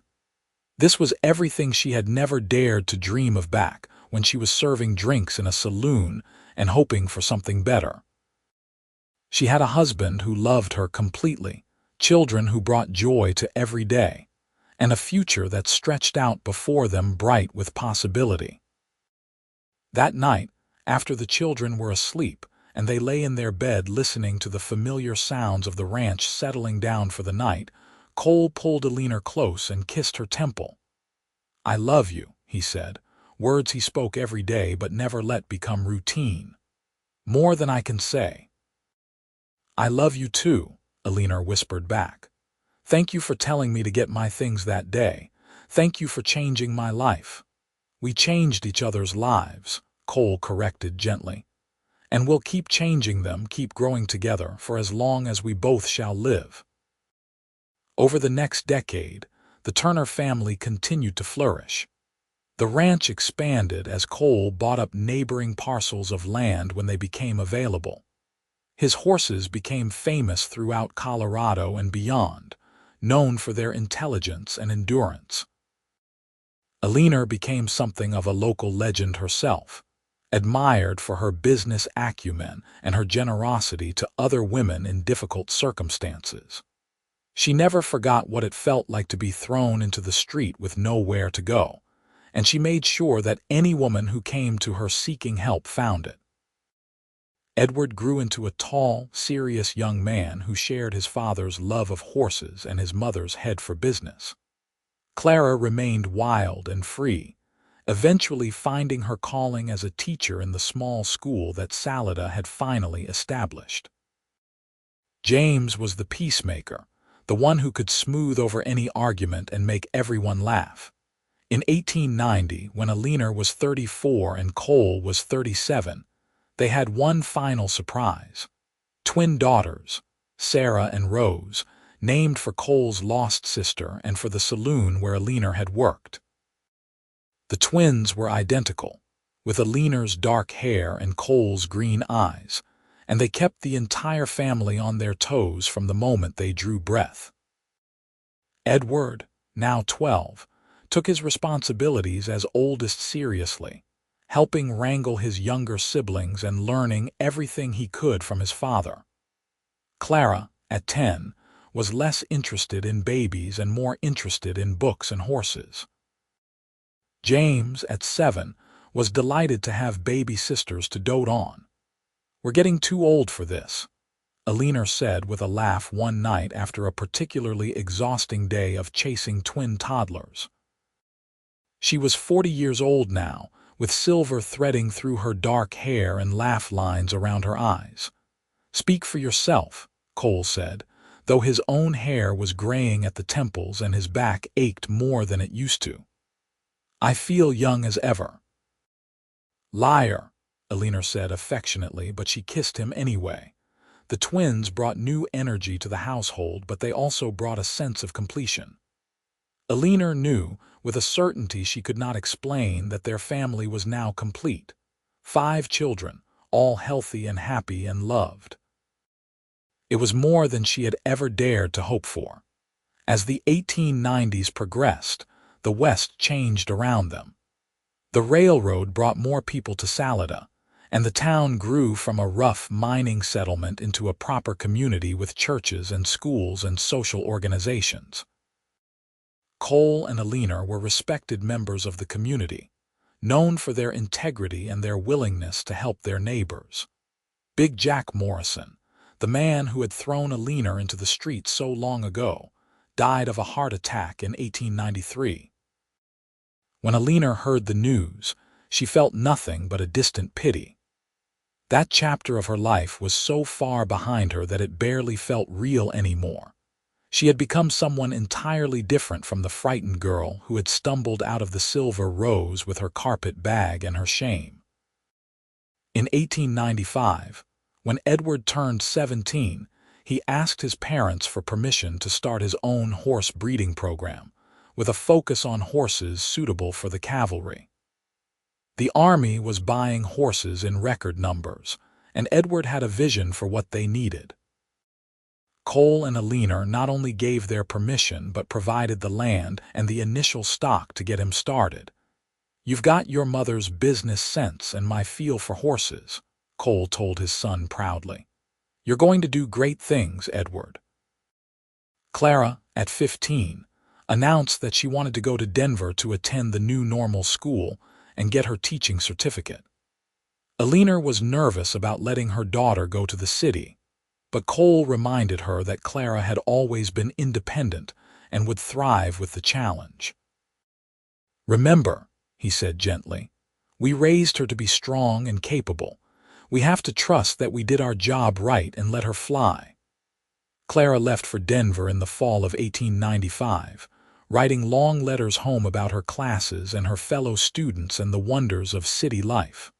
This was everything she had never dared to dream of back when she was serving drinks in a saloon and hoping for something better. She had a husband who loved her completely, children who brought joy to every day, and a future that stretched out before them bright with possibility. That night, after the children were asleep and they lay in their bed listening to the familiar sounds of the ranch settling down for the night, Cole pulled Eleanor close and kissed her temple. "I love you," he said, words he spoke every day but never let become routine. "More than I can say." "I love you too," Eleanor whispered back. "Thank you for telling me to get my things that day. Thank you for changing my life." "We changed each other's lives," Cole corrected gently. "And we'll keep changing them, keep growing together for as long as we both shall live." Over the next decade, the Turner family continued to flourish. The ranch expanded as Cole bought up neighboring parcels of land when they became available. His horses became famous throughout Colorado and beyond, known for their intelligence and endurance. Eleanor became something of a local legend herself, admired for her business acumen and her generosity to other women in difficult circumstances. She never forgot what it felt like to be thrown into the street with nowhere to go, and she made sure that any woman who came to her seeking help found it. Edward grew into a tall, serious young man who shared his father's love of horses and his mother's head for business. Clara remained wild and free, eventually finding her calling as a teacher in the small school that Salada had finally established. James was the peacemaker, the one who could smooth over any argument and make everyone laugh. In 1890, when Eleanor was 34 and Cole was 37, they had one final surprise. Twin daughters, Sarah and Rose, named for Cole's lost sister and for the saloon where Eleanor had worked. The twins were identical, with Eleanor's dark hair and Cole's green eyes, and they kept the entire family on their toes from the moment they drew breath. Edward, now 12, took his responsibilities as oldest seriously, helping wrangle his younger siblings and learning everything he could from his father. Clara, at 10, was less interested in babies and more interested in books and horses. James, at 7, was delighted to have baby sisters to dote on. "We're getting too old for this," Eleanor said with a laugh one night after a particularly exhausting day of chasing twin toddlers. She was 40 years old now, with silver threading through her dark hair and laugh lines around her eyes. "Speak for yourself," Cole said, though his own hair was graying at the temples and his back ached more than it used to. "I feel young as ever." "Liar," Eleanor said affectionately, but she kissed him anyway. The twins brought new energy to the household, but they also brought a sense of completion. Eleanor knew, with a certainty she could not explain, that their family was now complete. 5 children, all healthy and happy and loved. It was more than she had ever dared to hope for. As the 1890s progressed, the West changed around them. The railroad brought more people to Salada, and the town grew from a rough mining settlement into a proper community with churches and schools and social organizations. Cole and Eleanor were respected members of the community, known for their integrity and their willingness to help their neighbors. Big Jack Morrison, the man who had thrown Eleanor into the street so long ago, died of a heart attack in 1893. When Eleanor heard the news, she felt nothing but a distant pity. That chapter of her life was so far behind her that it barely felt real anymore. She had become someone entirely different from the frightened girl who had stumbled out of the Silver Rose with her carpet bag and her shame. In 1895, when Edward turned 17, he asked his parents for permission to start his own horse breeding program, with a focus on horses suitable for the cavalry. The army was buying horses in record numbers, and Edward had a vision for what they needed. Cole and Eleanor not only gave their permission but provided the land and the initial stock to get him started. "You've got your mother's business sense and my feel for horses," Cole told his son proudly. "You're going to do great things, Edward." Clara, at 15, announced that she wanted to go to Denver to attend the new normal school and get her teaching certificate. Eleanor was nervous about letting her daughter go to the city, but Cole reminded her that Clara had always been independent and would thrive with the challenge. "Remember," he said gently, "we raised her to be strong and capable. We have to trust that we did our job right and let her fly." Clara left for Denver in the fall of 1895, writing long letters home about her classes and her fellow students and the wonders of city life.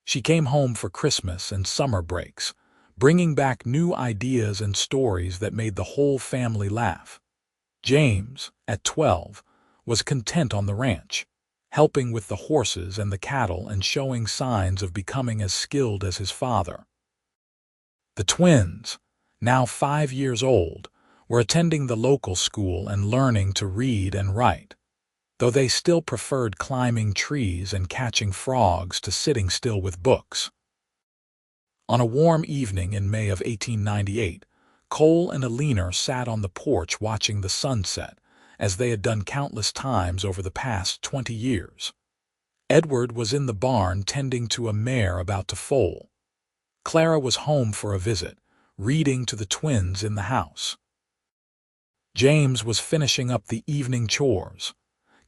She came home for Christmas and summer breaks, bringing back new ideas and stories that made the whole family laugh. James, at 12, was content on the ranch, helping with the horses and the cattle and showing signs of becoming as skilled as his father. The twins, now 5 years old, were attending the local school and learning to read and write, though they still preferred climbing trees and catching frogs to sitting still with books. On a warm evening in May of 1898, Cole and Eleanor sat on the porch watching the sunset, as they had done countless times over the past 20 years. Edward was in the barn tending to a mare about to foal. Clara was home for a visit, reading to the twins in the house. James was finishing up the evening chores.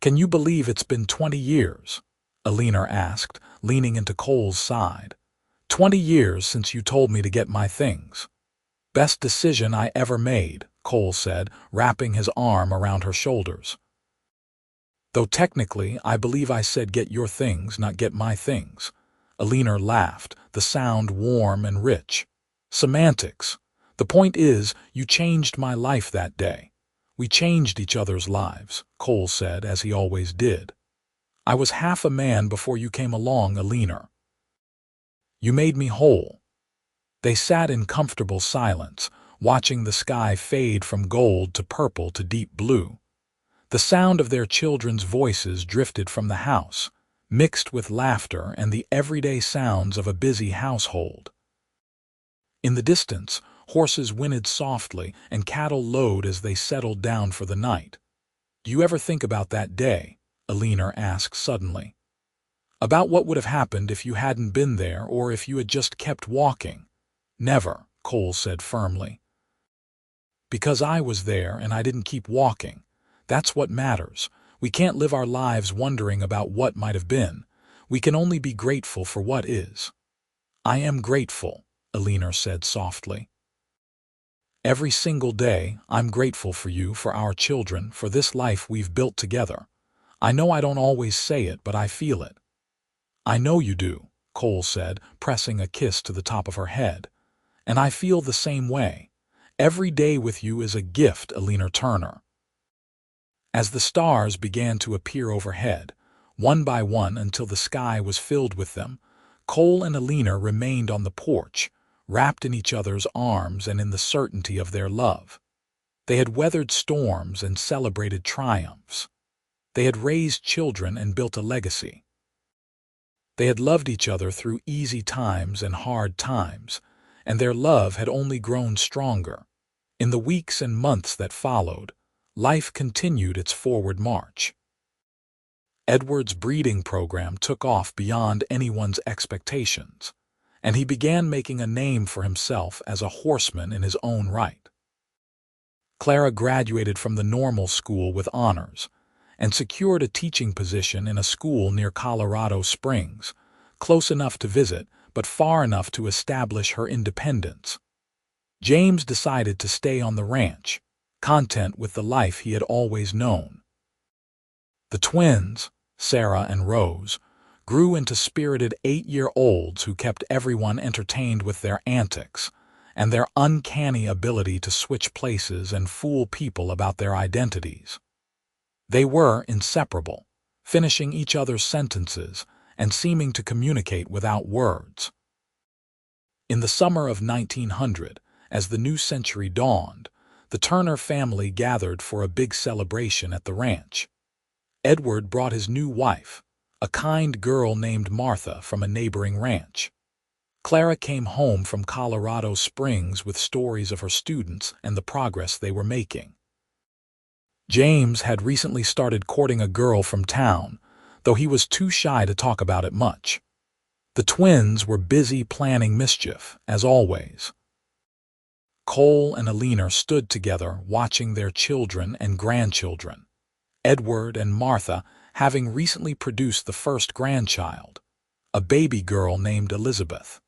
"Can you believe it's been 20 years?" Eleanor asked, leaning into Cole's side. 20 years since you told me to get my things." "Best decision I ever made," Cole said, wrapping his arm around her shoulders. "Though technically, I believe I said get your things, not get my things." Eleanor laughed, the sound warm and rich. "Semantics. The point is, you changed my life that day." "We changed each other's lives," Cole said, as he always did. "I was half a man before you came along, Eleanor. You made me whole." They sat in comfortable silence, watching the sky fade from gold to purple to deep blue. The sound of their children's voices drifted from the house, mixed with laughter and the everyday sounds of a busy household. In the distance, horses whinnied softly and cattle lowed as they settled down for the night. "Do you ever think about that day?" Eleanor asked suddenly. "About what would have happened if you hadn't been there or if you had just kept walking?" "Never," Cole said firmly. "Because I was there and I didn't keep walking. That's what matters. We can't live our lives wondering about what might have been. We can only be grateful for what is." "I am grateful," Eleanor said softly. "Every single day, I'm grateful for you, for our children, for this life we've built together. I know I don't always say it, but I feel it." "I know you do," Cole said, pressing a kiss to the top of her head. "And I feel the same way. Every day with you is a gift, Eleanor Turner." As the stars began to appear overhead, one by one until the sky was filled with them, Cole and Eleanor remained on the porch, wrapped in each other's arms and in the certainty of their love. They had weathered storms and celebrated triumphs. They had raised children and built a legacy. They had loved each other through easy times and hard times, and their love had only grown stronger. In the weeks and months that followed, life continued its forward march. Edward's breeding program took off beyond anyone's expectations, and he began making a name for himself as a horseman in his own right. Clara graduated from the normal school with honors, and secured a teaching position in a school near Colorado Springs, close enough to visit, but far enough to establish her independence. James decided to stay on the ranch, content with the life he had always known. The twins, Sarah and Rose, grew into spirited 8-year-olds who kept everyone entertained with their antics and their uncanny ability to switch places and fool people about their identities. They were inseparable, finishing each other's sentences and seeming to communicate without words. In the summer of 1900, as the new century dawned, the Turner family gathered for a big celebration at the ranch. Edward brought his new wife, a kind girl named Martha from a neighboring ranch. Clara came home from Colorado Springs with stories of her students and the progress they were making. James had recently started courting a girl from town, though he was too shy to talk about it much. The twins were busy planning mischief, as always. Cole and Eleanor stood together watching their children and grandchildren, Edward and Martha having recently produced the first grandchild, a baby girl named Elizabeth.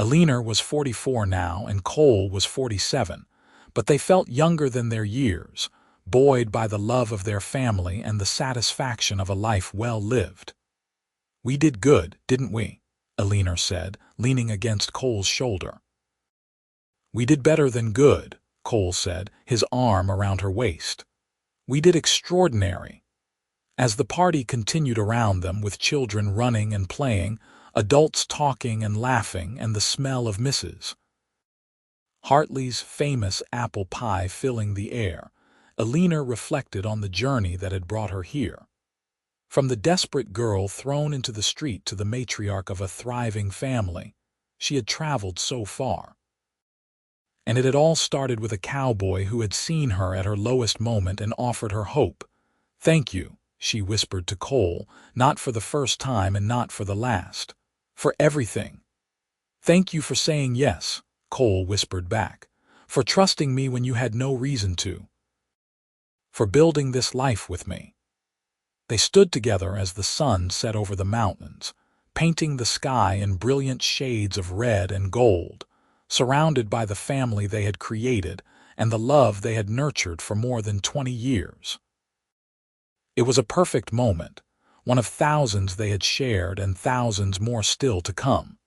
Eleanor was 44 now and Cole was 47, but they felt younger than their years, buoyed by the love of their family and the satisfaction of a life well lived. "We did good, didn't we?" Eleanor said, leaning against Cole's shoulder. "We did better than good," Cole said, his arm around her waist. "We did extraordinary." As the party continued around them with children running and playing, adults talking and laughing, and the smell of Mrs. Hartley's famous apple pie filling the air, Eleanor reflected on the journey that had brought her here. From the desperate girl thrown into the street to the matriarch of a thriving family, she had traveled so far. And it had all started with a cowboy who had seen her at her lowest moment and offered her hope. "Thank you," she whispered to Cole, "not for the first time and not for the last. For everything." "Thank you for saying yes," Cole whispered back. "For trusting me when you had no reason to. For building this life with me." They stood together as the sun set over the mountains, painting the sky in brilliant shades of red and gold, surrounded by the family they had created and the love they had nurtured for more than 20 years. It was a perfect moment, one of thousands they had shared and thousands more still to come.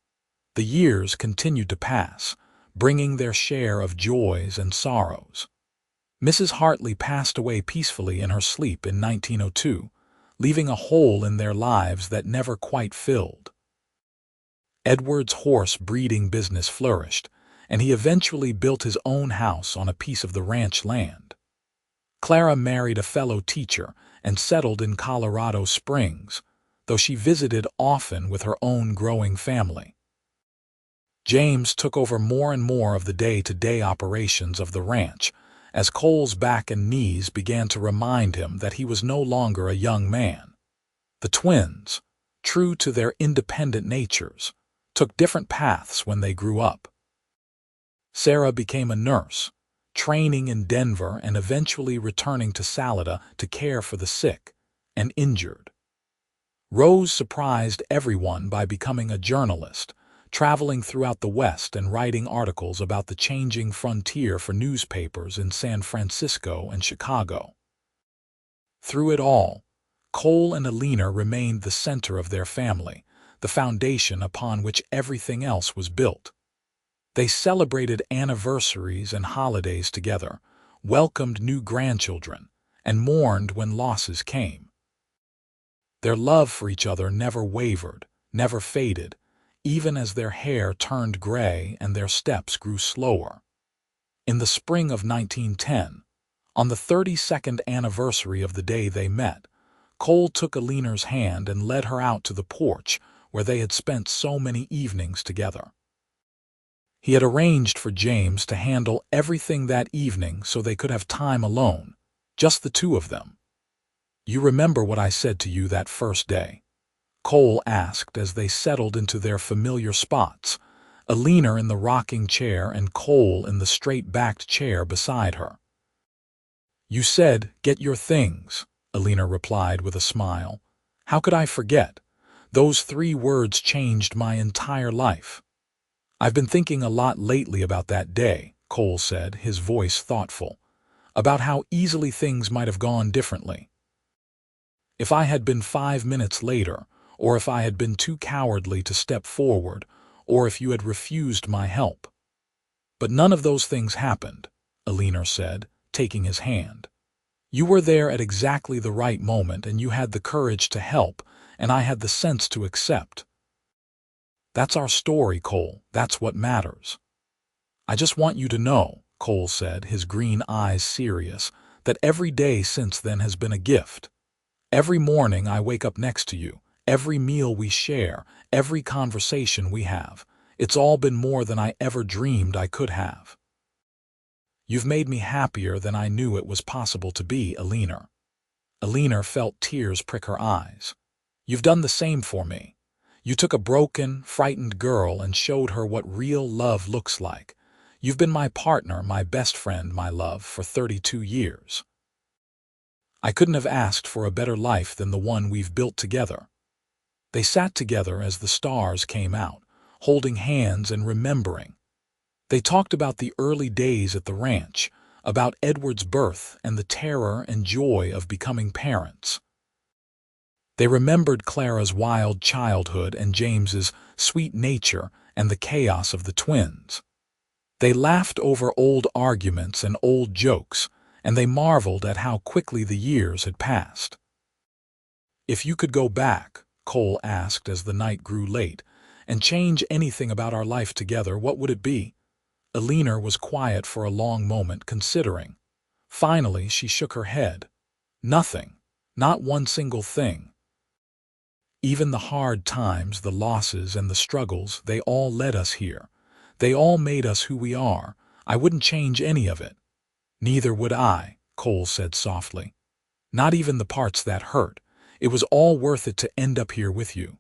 The years continued to pass, bringing their share of joys and sorrows. Mrs. Hartley passed away peacefully in her sleep in 1902, leaving a hole in their lives that never quite filled. Edward's horse breeding business flourished, and he eventually built his own house on a piece of the ranch land. Clara married a fellow teacher and settled in Colorado Springs, though she visited often with her own growing family. James took over more and more of the day-to-day operations of the ranch, as Cole's back and knees began to remind him that he was no longer a young man. The twins, true to their independent natures, took different paths when they grew up. Sarah became a nurse, training in Denver and eventually returning to Salida to care for the sick and injured. Rose surprised everyone by becoming a journalist, traveling throughout the West and writing articles about the changing frontier for newspapers in San Francisco and Chicago. Through it all, Cole and Eleanor remained the center of their family, the foundation upon which everything else was built. They celebrated anniversaries and holidays together, welcomed new grandchildren, and mourned when losses came. Their love for each other never wavered, never faded, even as their hair turned gray and their steps grew slower. In the spring of 1910, on the 32nd anniversary of the day they met, Cole took Eleanor's hand and led her out to the porch where they had spent so many evenings together. He had arranged for James to handle everything that evening so they could have time alone, just the two of them. "You remember what I said to you that first day?" Cole asked as they settled into their familiar spots, Eleanor in the rocking chair and Cole in the straight-backed chair beside her. "You said, 'Get your things,'" Eleanor replied with a smile. "How could I forget? Those 3 words changed my entire life." "I've been thinking a lot lately about that day," Cole said, his voice thoughtful, "about how easily things might have gone differently. If I had been 5 minutes later, or if I had been too cowardly to step forward, or if you had refused my help. But none of those things happened," Eleanor said, taking his hand. "You were there at exactly the right moment, and you had the courage to help, and I had the sense to accept. That's our story, Cole. That's what matters. I just want you to know," Cole said, his green eyes serious, "that every day since then has been a gift. Every morning I wake up next to you, every meal we share, every conversation we have. It's all been more than I ever dreamed I could have. You've made me happier than I knew it was possible to be, Eleanor. Eleanor felt tears prick her eyes. You've done the same for me. You took a broken, frightened girl and showed her what real love looks like. You've been my partner, my best friend, my love, for 32 years. I couldn't have asked for a better life than the one we've built together. They sat together as the stars came out, holding hands and remembering. They talked about the early days at the ranch, about Edward's birth and the terror and joy of becoming parents. They remembered Clara's wild childhood and James's sweet nature and the chaos of the twins. They laughed over old arguments and old jokes, and they marveled at how quickly the years had passed. If you could go back, Cole asked as the night grew late, and change anything about our life together, what would it be? Eleanor was quiet for a long moment, considering. Finally, she shook her head. Nothing. Not one single thing. Even the hard times, the losses and the struggles, they all led us here. They all made us who we are. I wouldn't change any of it. Neither would I, Cole said softly. Not even the parts that hurt. It was all worth it to end up here with you.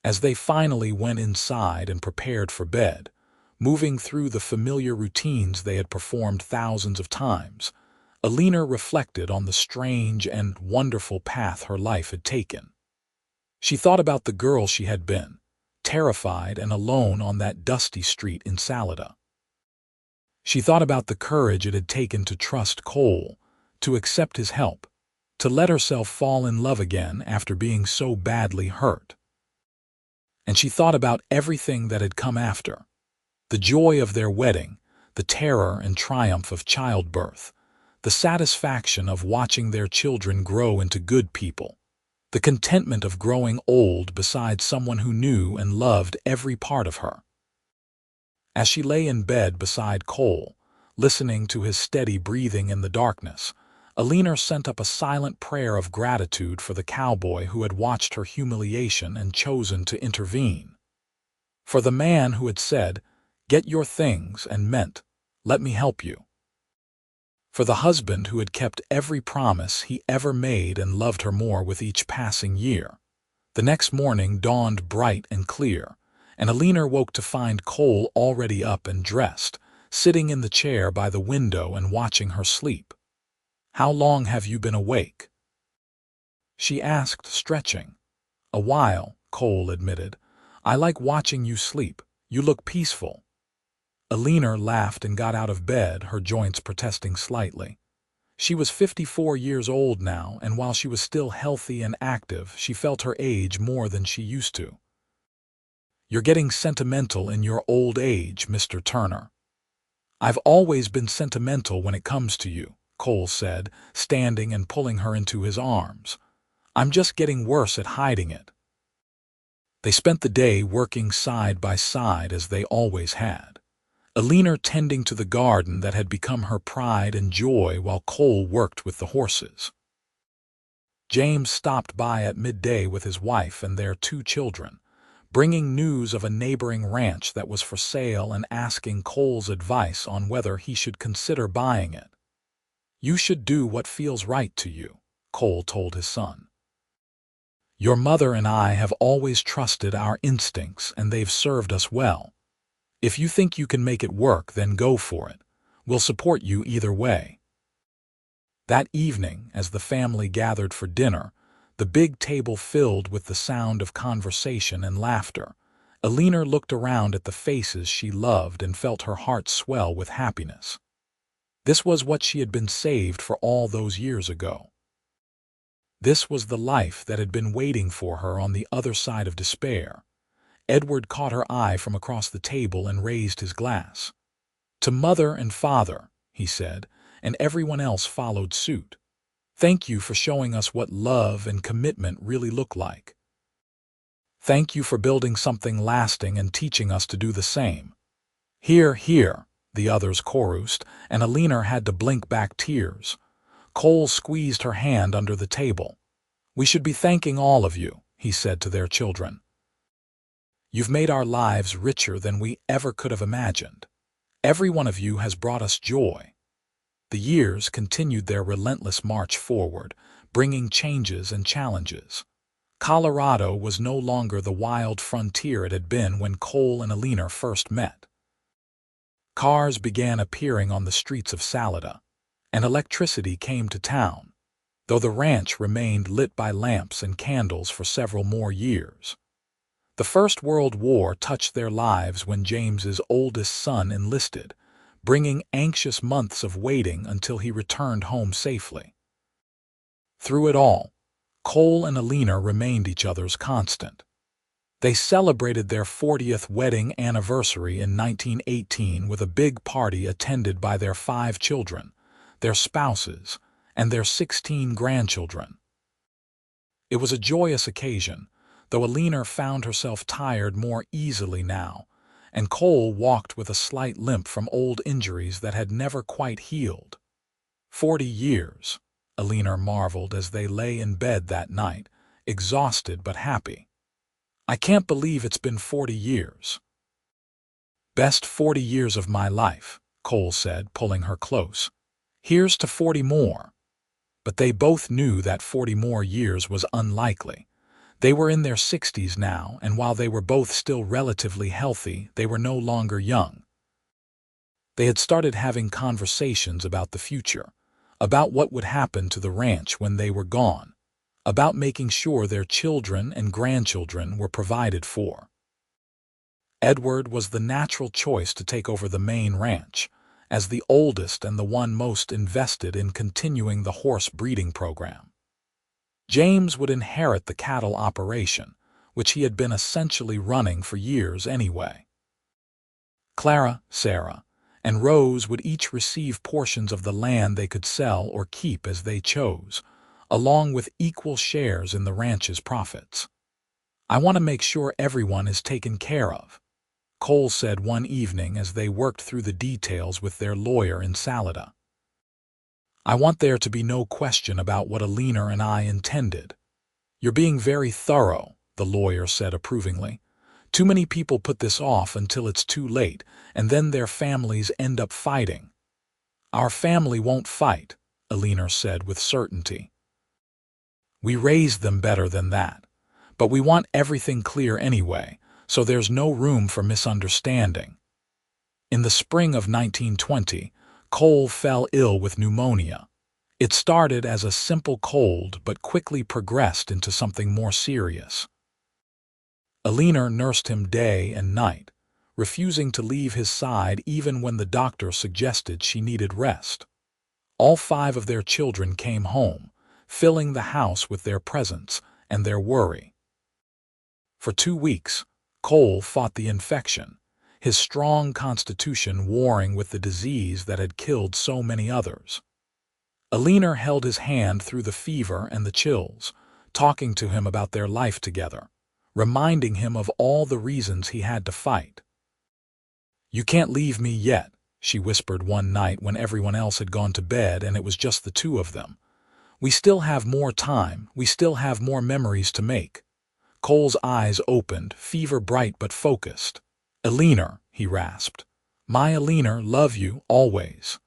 As they finally went inside and prepared for bed, moving through the familiar routines they had performed thousands of times, Eleanor reflected on the strange and wonderful path her life had taken. She thought about the girl she had been, terrified and alone on that dusty street in Salada. She thought about the courage it had taken to trust Cole, to accept his help, to let herself fall in love again after being so badly hurt. And she thought about everything that had come after. The joy of their wedding, the terror and triumph of childbirth, the satisfaction of watching their children grow into good people, the contentment of growing old beside someone who knew and loved every part of her. As she lay in bed beside Cole, listening to his steady breathing in the darkness, Eleanor sent up a silent prayer of gratitude for the cowboy who had watched her humiliation and chosen to intervene. For the man who had said, "Get your things," and meant, "Let me help you." For the husband who had kept every promise he ever made and loved her more with each passing year. The next morning dawned bright and clear, and Eleanor woke to find Cole already up and dressed, sitting in the chair by the window and watching her sleep. "How long have you been awake?" she asked, stretching. "A while," Cole admitted. "I like watching you sleep. You look peaceful." Eleanor laughed and got out of bed, her joints protesting slightly. She was 54 years old now, and while she was still healthy and active, she felt her age more than she used to. "You're getting sentimental in your old age, Mr. Turner." "I've always been sentimental when it comes to you," Cole said, standing and pulling her into his arms. "I'm just getting worse at hiding it." They spent the day working side by side as they always had. Eleanor tending to the garden that had become her pride and joy while Cole worked with the horses. James stopped by at midday with his wife and their 2 children, bringing news of a neighboring ranch that was for sale and asking Cole's advice on whether he should consider buying it. "You should do what feels right to you," Cole told his son. "Your mother and I have always trusted our instincts, and they've served us well. If you think you can make it work, then go for it. We'll support you either way." That evening, as the family gathered for dinner, the big table filled with the sound of conversation and laughter, Eleanor looked around at the faces she loved and felt her heart swell with happiness. This was what she had been saved for all those years ago. This was the life that had been waiting for her on the other side of despair. Edward caught her eye from across the table and raised his glass. "To Mother and Father," he said, and everyone else followed suit. "Thank you for showing us what love and commitment really look like. Thank you for building something lasting and teaching us to do the same." "Hear, hear," the others chorused, and Eleanor had to blink back tears. Cole squeezed her hand under the table. "We should be thanking all of you," he said to their children. "You've made our lives richer than we ever could have imagined. Every one of you has brought us joy." The years continued their relentless march forward, bringing changes and challenges. Colorado was no longer the wild frontier it had been when Cole and Eleanor first met. Cars began appearing on the streets of Salida, and electricity came to town, though the ranch remained lit by lamps and candles for several more years. The First World War touched their lives when James's oldest son enlisted, bringing anxious months of waiting until he returned home safely. Through it all, Cole and Eleanor remained each other's constant. They celebrated their 40th wedding anniversary in 1918 with a big party attended by their 5 children, their spouses, and their 16 grandchildren. It was a joyous occasion, though Eleanor found herself tired more easily now, and Cole walked with a slight limp from old injuries that had never quite healed. 40 years, Eleanor marveled as they lay in bed that night, exhausted but happy. "I can't believe it's been 40 years. "Best 40 years of my life," Cole said, pulling her close. "Here's to 40 more." But they both knew that 40 more years was unlikely. They were in their 60s now, and while they were both still relatively healthy, they were no longer young. They had started having conversations about the future, about what would happen to the ranch when they were gone, about making sure their children and grandchildren were provided for. Edward was the natural choice to take over the main ranch, as the oldest and the one most invested in continuing the horse breeding program. James would inherit the cattle operation, which he had been essentially running for years anyway. Clara, Sarah, and Rose would each receive portions of the land they could sell or keep as they chose, along with equal shares in the ranch's profits. "I want to make sure everyone is taken care of," Cole said one evening as they worked through the details with their lawyer in Salida. "I want there to be no question about what Eleanor and I intended." "You're being very thorough," the lawyer said approvingly. "Too many people put this off until it's too late, and then their families end up fighting." "Our family won't fight," Eleanor said with certainty. "We raised them better than that. But we want everything clear anyway, so there's no room for misunderstanding." In the spring of 1920, Cole fell ill with pneumonia. It started as a simple cold but quickly progressed into something more serious. Eleanor nursed him day and night, refusing to leave his side even when the doctor suggested she needed rest. All 5 of their children came home, filling the house with their presence and their worry. For 2 weeks, Cole fought the infection, his strong constitution warring with the disease that had killed so many others. Eleanor held his hand through the fever and the chills, talking to him about their life together, reminding him of all the reasons he had to fight. "You can't leave me yet," she whispered one night when everyone else had gone to bed and it was just the 2 of them. "We still have more time, we still have more memories to make." Cole's eyes opened, fever-bright but focused. "Eleanor," he rasped. "My Eleanor, love you, always."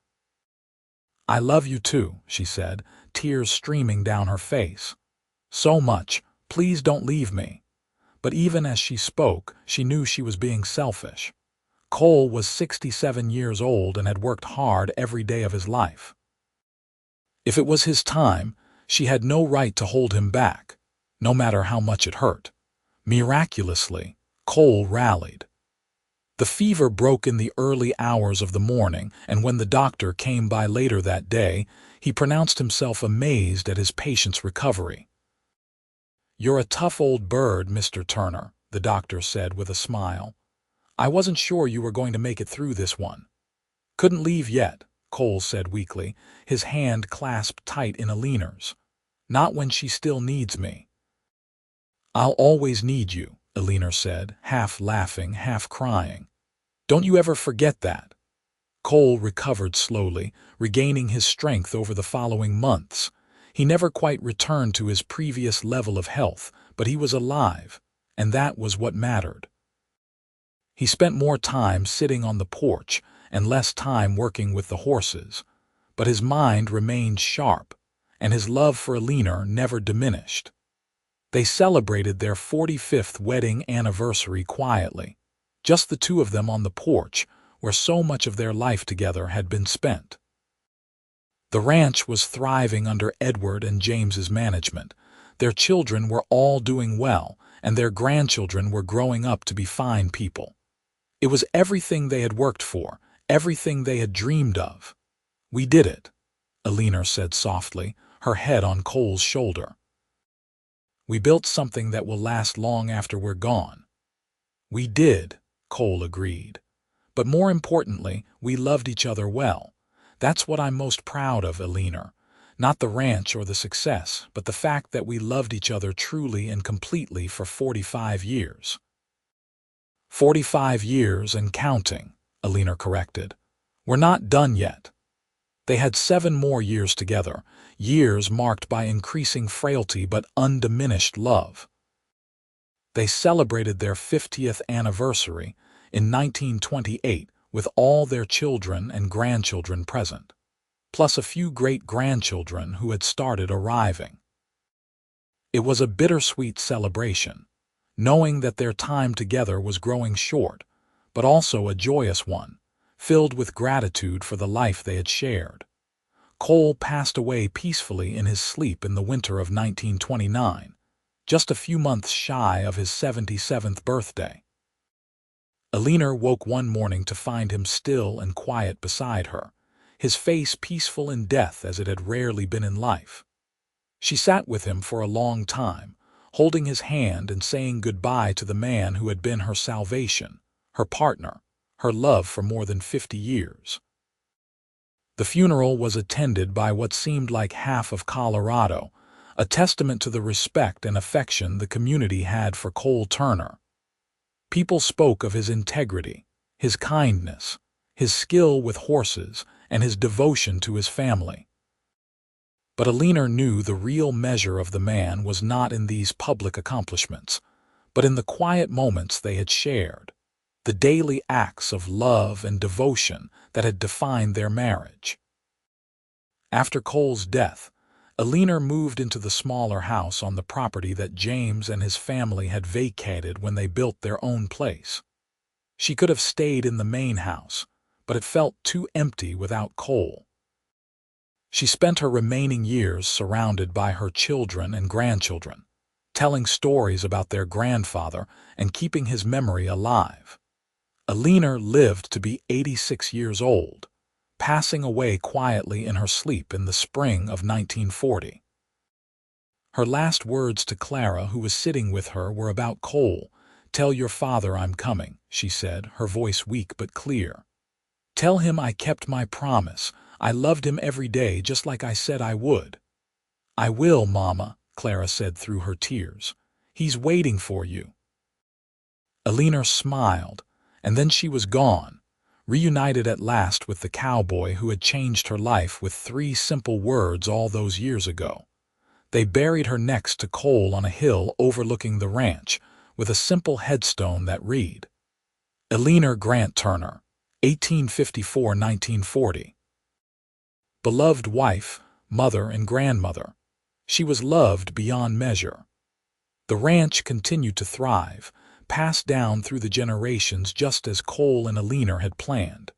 "I love you too," she said, tears streaming down her face. "So much, please don't leave me." But even as she spoke, she knew she was being selfish. Cole was 67 years old and had worked hard every day of his life. If it was his time, she had no right to hold him back, no matter how much it hurt. Miraculously, Cole rallied. The fever broke in the early hours of the morning, and when the doctor came by later that day, he pronounced himself amazed at his patient's recovery. "You're a tough old bird, Mr. Turner," the doctor said with a smile. "I wasn't sure you were going to make it through this one." "Couldn't leave yet," Cole said weakly, his hand clasped tight in Eleanor's. "Not when she still needs me." "I'll always need you," Eleanor said, half laughing, half crying. "Don't you ever forget that." Cole recovered slowly, regaining his strength over the following months. He never quite returned to his previous level of health, but he was alive, and that was what mattered. He spent more time sitting on the porch and less time working with the horses, but his mind remained sharp, and his love for Eleanor never diminished. They celebrated their 45th wedding anniversary quietly, just the two of them on the porch where so much of their life together had been spent. The ranch was thriving under Edward and James's management. Their children were all doing well, and their grandchildren were growing up to be fine people. It was everything they had worked for, everything they had dreamed of. "We did it," Eleanor said softly, her head on Cole's shoulder. "We built something that will last long after we're gone." "We did," Cole agreed. "But more importantly, we loved each other well. That's what I'm most proud of, Eleanor. Not the ranch or the success, but the fact that we loved each other truly and completely for 45 years. 45 years and counting," Eleanor corrected. "We're not done yet." They had 7 more years together, years marked by increasing frailty but undiminished love. They celebrated their 50th anniversary in 1928 with all their children and grandchildren present, plus a few great-grandchildren who had started arriving. It was a bittersweet celebration, knowing that their time together was growing short, but also a joyous one, filled with gratitude for the life they had shared. Cole passed away peacefully in his sleep in the winter of 1929, just a few months shy of his 77th birthday. Eleanor woke one morning to find him still and quiet beside her, his face peaceful in death as it had rarely been in life. She sat with him for a long time, holding his hand and saying goodbye to the man who had been her salvation, her partner, her love for more than 50 years. The funeral was attended by what seemed like half of Colorado, a testament to the respect and affection the community had for Cole Turner. People spoke of his integrity, his kindness, his skill with horses, and his devotion to his family. But Eleanor knew the real measure of the man was not in these public accomplishments, but in the quiet moments they had shared, the daily acts of love and devotion that had defined their marriage. After Cole's death, Eleanor moved into the smaller house on the property that James and his family had vacated when they built their own place. She could have stayed in the main house, but it felt too empty without Cole. She spent her remaining years surrounded by her children and grandchildren, telling stories about their grandfather and keeping his memory alive. Eleanor lived to be 86 years old, passing away quietly in her sleep in the spring of 1940. Her last words to Clara, who was sitting with her, were about Cole. "Tell your father I'm coming," she said, her voice weak but clear. "Tell him I kept my promise. I loved him every day just like I said I would." "I will, Mama," Clara said through her tears. "He's waiting for you." Eleanor smiled, and then she was gone, reunited at last with the cowboy who had changed her life with 3 simple words all those years ago. They buried her next to Cole on a hill overlooking the ranch, with a simple headstone that read, "Eleanor Grant Turner, 1854–1940. Beloved wife, mother, and grandmother." She was loved beyond measure. The ranch continued to thrive, passed down through the generations just as Cole and Eleanor had planned.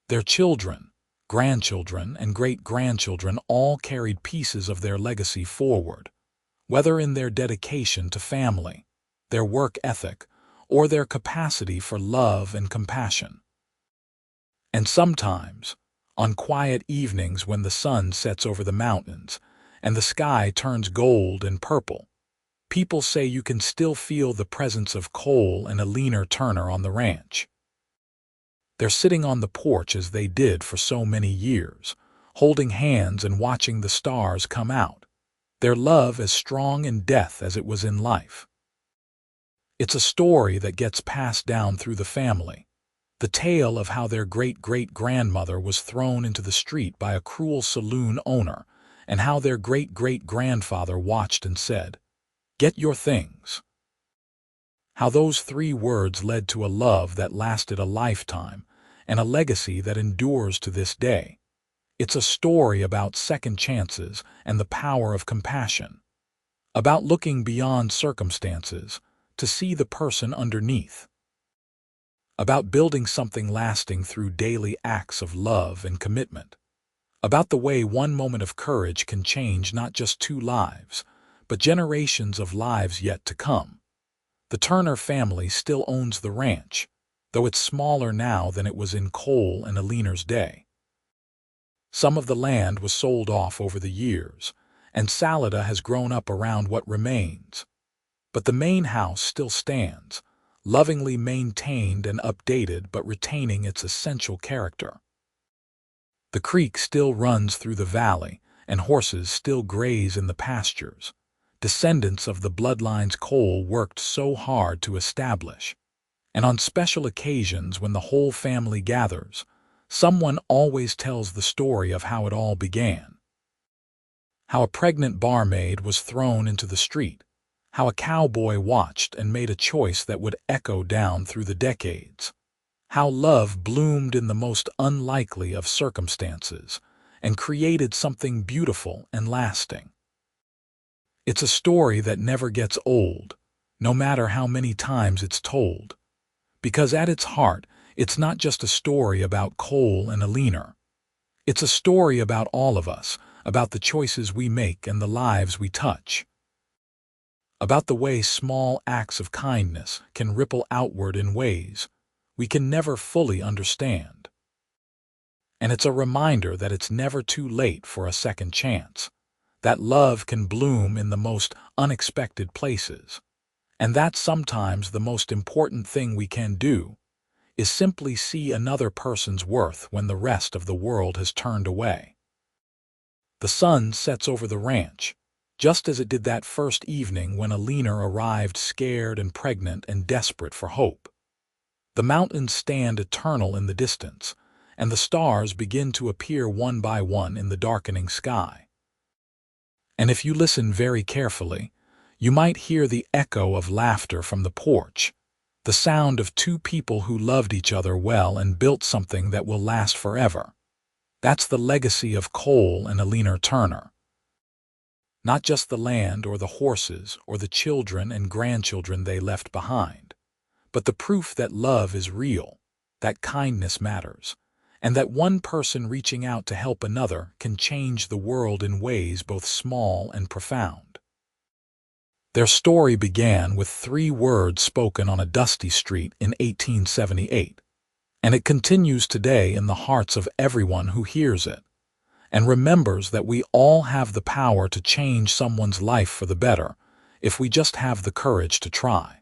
Their children, grandchildren, and great-grandchildren all carried pieces of their legacy forward, whether in their dedication to family, their work ethic, or their capacity for love and compassion. And sometimes, on quiet evenings when the sun sets over the mountains and the sky turns gold and purple, people say you can still feel the presence of Cole and Eleanor Turner on the ranch. They're sitting on the porch as they did for so many years, holding hands and watching the stars come out, their love as strong in death as it was in life. It's a story that gets passed down through the family, the tale of how their great-great-grandmother was thrown into the street by a cruel saloon owner and how their great-great-grandfather watched and said, "Get your things." How those 3 words led to a love that lasted a lifetime and a legacy that endures to this day. It's a story about second chances and the power of compassion, about looking beyond circumstances to see the person underneath, about building something lasting through daily acts of love and commitment, about the way one moment of courage can change not just 2 lives, but generations of lives yet to come. The Turner family still owns the ranch, though it's smaller now than it was in Cole and Eleanor's day. Some of the land was sold off over the years, and Salada has grown up around what remains. But the main house still stands, lovingly maintained and updated but retaining its essential character. The creek still runs through the valley, and horses still graze in the pastures, descendants of the bloodlines Cole worked so hard to establish. And on special occasions when the whole family gathers, someone always tells the story of how it all began. How a pregnant barmaid was thrown into the street, how a cowboy watched and made a choice that would echo down through the decades, how love bloomed in the most unlikely of circumstances and created something beautiful and lasting. It's a story that never gets old, no matter how many times it's told, because at its heart, it's not just a story about Cole and Eleanor. It's a story about all of us, about the choices we make and the lives we touch, about the way small acts of kindness can ripple outward in ways we can never fully understand. And it's a reminder that it's never too late for a second chance, that love can bloom in the most unexpected places, and that sometimes the most important thing we can do is simply see another person's worth when the rest of the world has turned away. The sun sets over the ranch, just as it did that first evening when Eleanor arrived scared and pregnant and desperate for hope. The mountains stand eternal in the distance, and the stars begin to appear one by one in the darkening sky. And if you listen very carefully, you might hear the echo of laughter from the porch, the sound of 2 people who loved each other well and built something that will last forever. That's the legacy of Cole and Eleanor Turner. Not just the land or the horses or the children and grandchildren they left behind, but the proof that love is real, that kindness matters, and that one person reaching out to help another can change the world in ways both small and profound. Their story began with 3 words spoken on a dusty street in 1878, and it continues today in the hearts of everyone who hears it, and remembers that we all have the power to change someone's life for the better if we just have the courage to try.